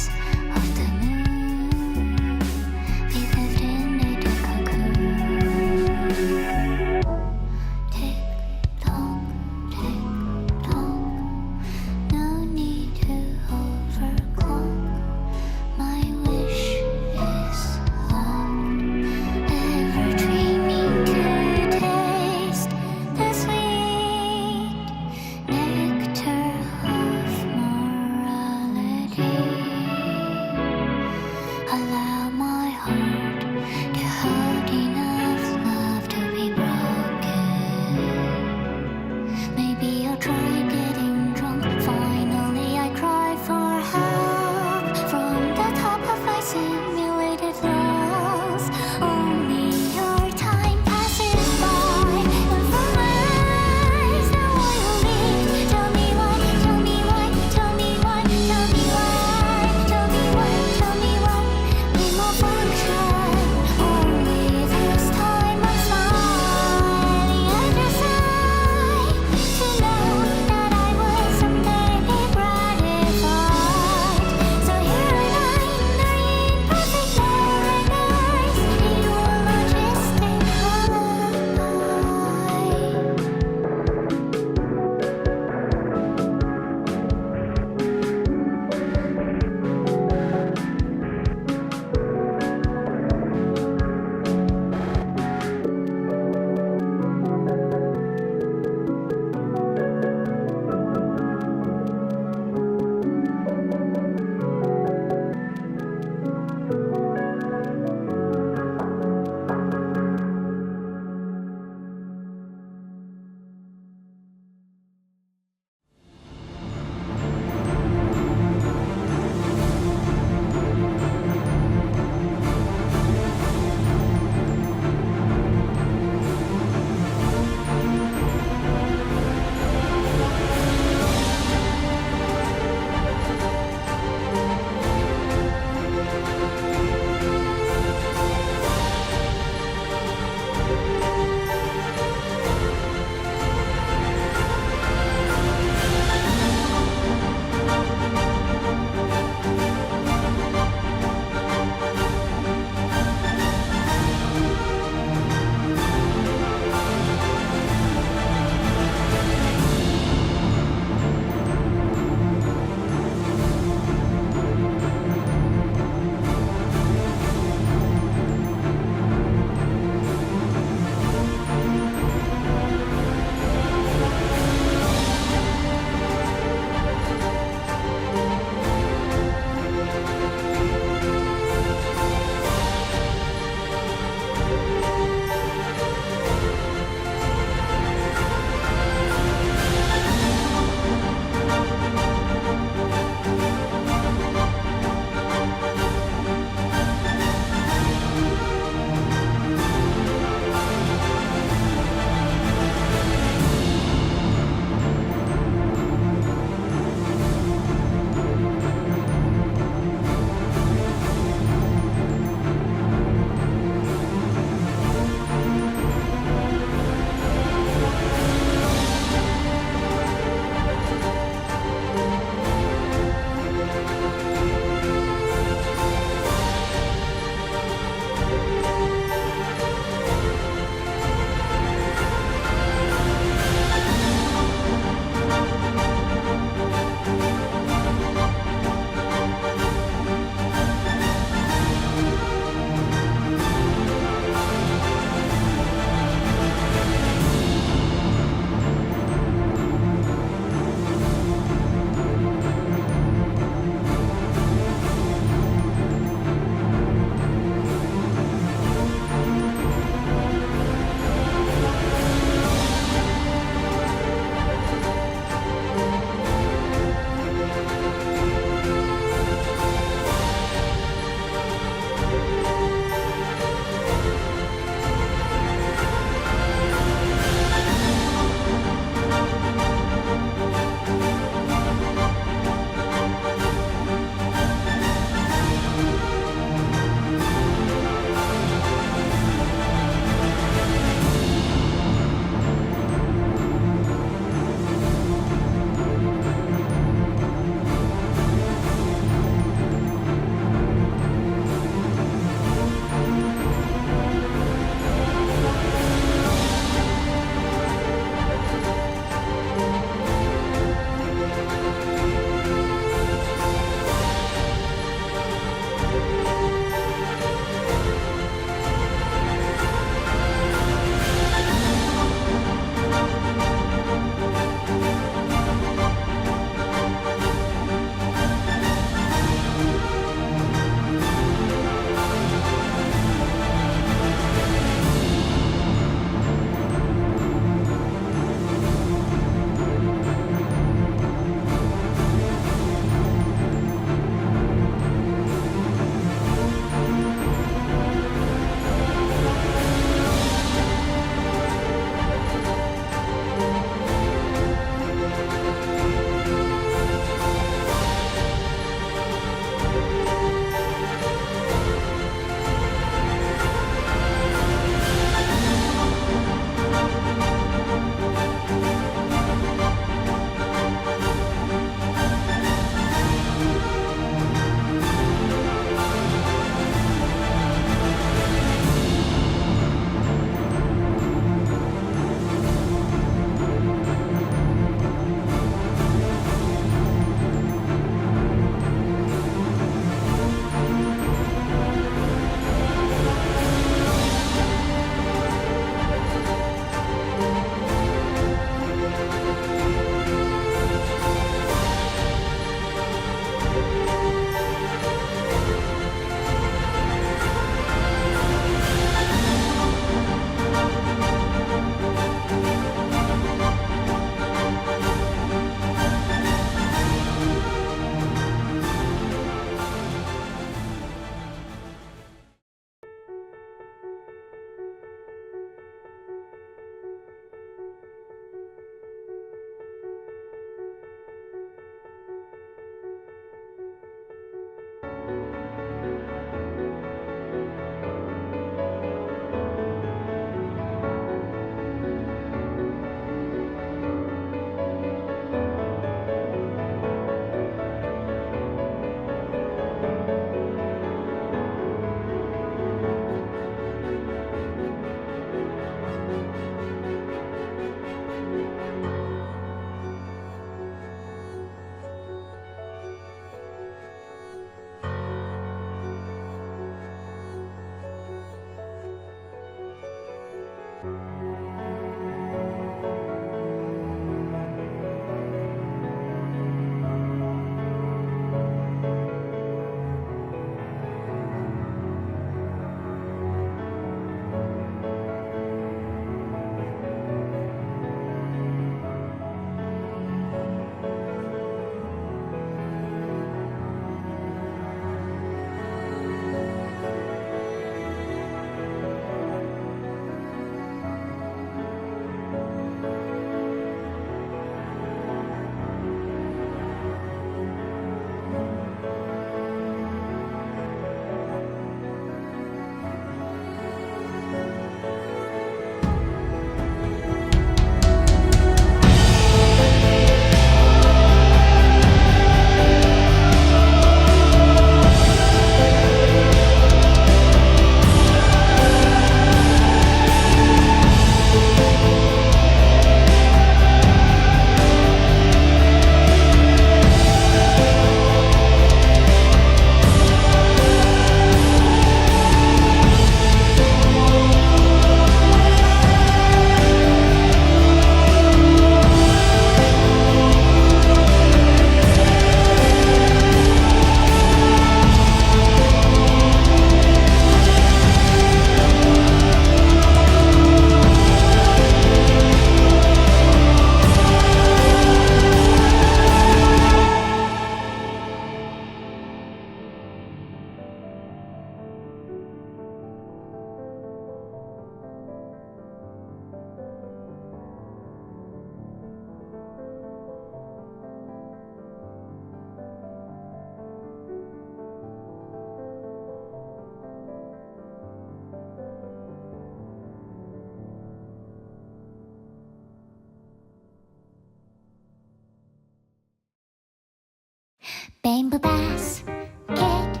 B: bamboo basket,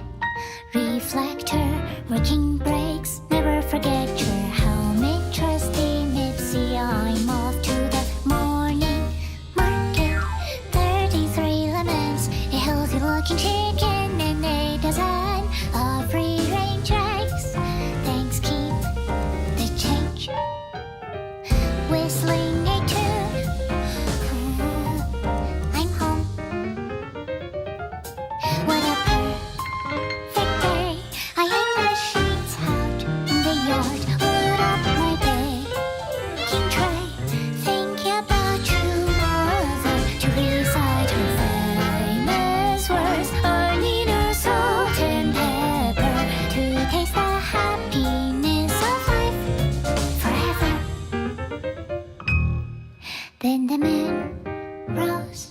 B: reflector, working brakes. Never forget your helmet, trusty Nipsey. I'm off to the morning market. 33 lemons, a healthy looking chicken, and 8 dozen of free range eggs. Thanks, keep the change. Whistling a tune. I'm home. What a perfect day. I hang the sheets out in the yard. Put up my baking tray. Thinking about you, mother, to recite her famous words. I need a salt and pepper to taste the happiness of life forever. Then the moon rose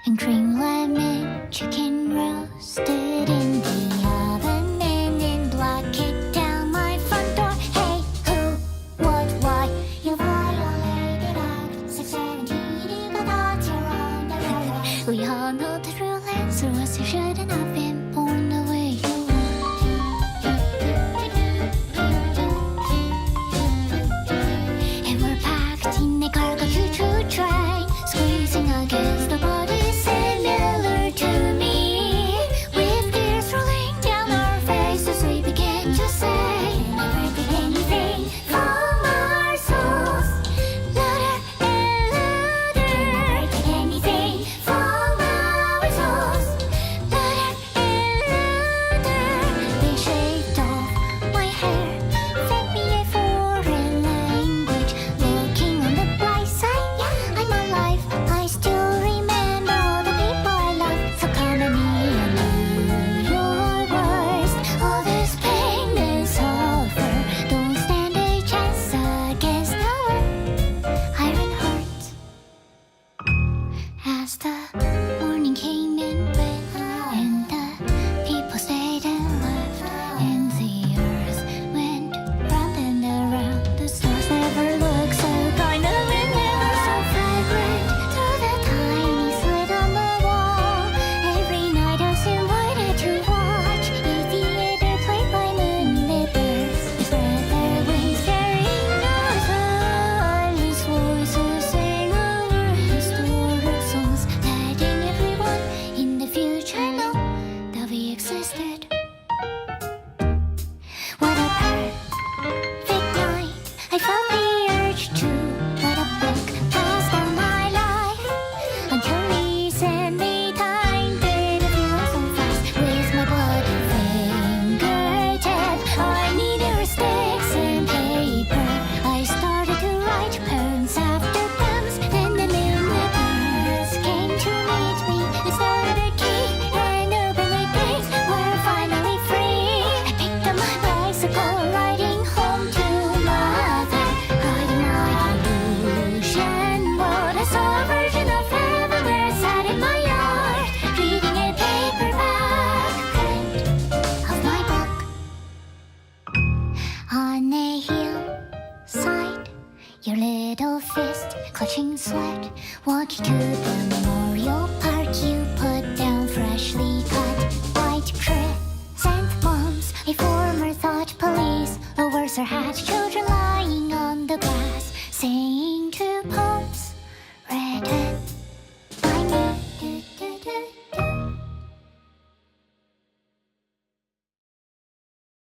B: and cream lemon chicken roasted in the oven, and in black kicked down my front door. Hey, who, what, why? You violated Act 617. You got your own direction. We all know the real answer was you shouldn't have been born the way you were. And we're packed in a cargo choo-choo train, squeezing against the body similar to me. With tears rolling down our faces, we begin to say, never did anything from our souls. Louder and louder. Never did anything from our souls. Louder and louder. They shaved off my hair, fed me a foreign language. Looking on the bright side, yeah, I'm alive. I still remember all the people I love. So come at me and do your worst. All this pain and suffer don't stand a chance against our iron hearts. As the morning came in red, and the people stayed and left, and the earth went round and around. The stars never look so kind of and never so fragrant. Through the tiny slit on the wall, every night I was invited to watch a theater played by moonlit birds. They spread their wings, carrying our silence voices, sing over historic songs, letting everyone in the future know that we existed. What a perfect night. I felt the urge to write a book past all my life, until recently time didn't feel so fast. With my bloody fingertip, I needed sticks and paper. I started to write poems after poems. Then the moonlit birds came to meet me. They started a key and openly things were finally free. I picked up my bicycle, riding home to mother, riding my illusion world. I saw a version of heaven where I sat in my yard, reading a paperback print of my book. On a hillside, your little fist clutching sweat, walking to the memorial park. You put down freshly cut white chrysanthemums. A former thought police lowers her hat,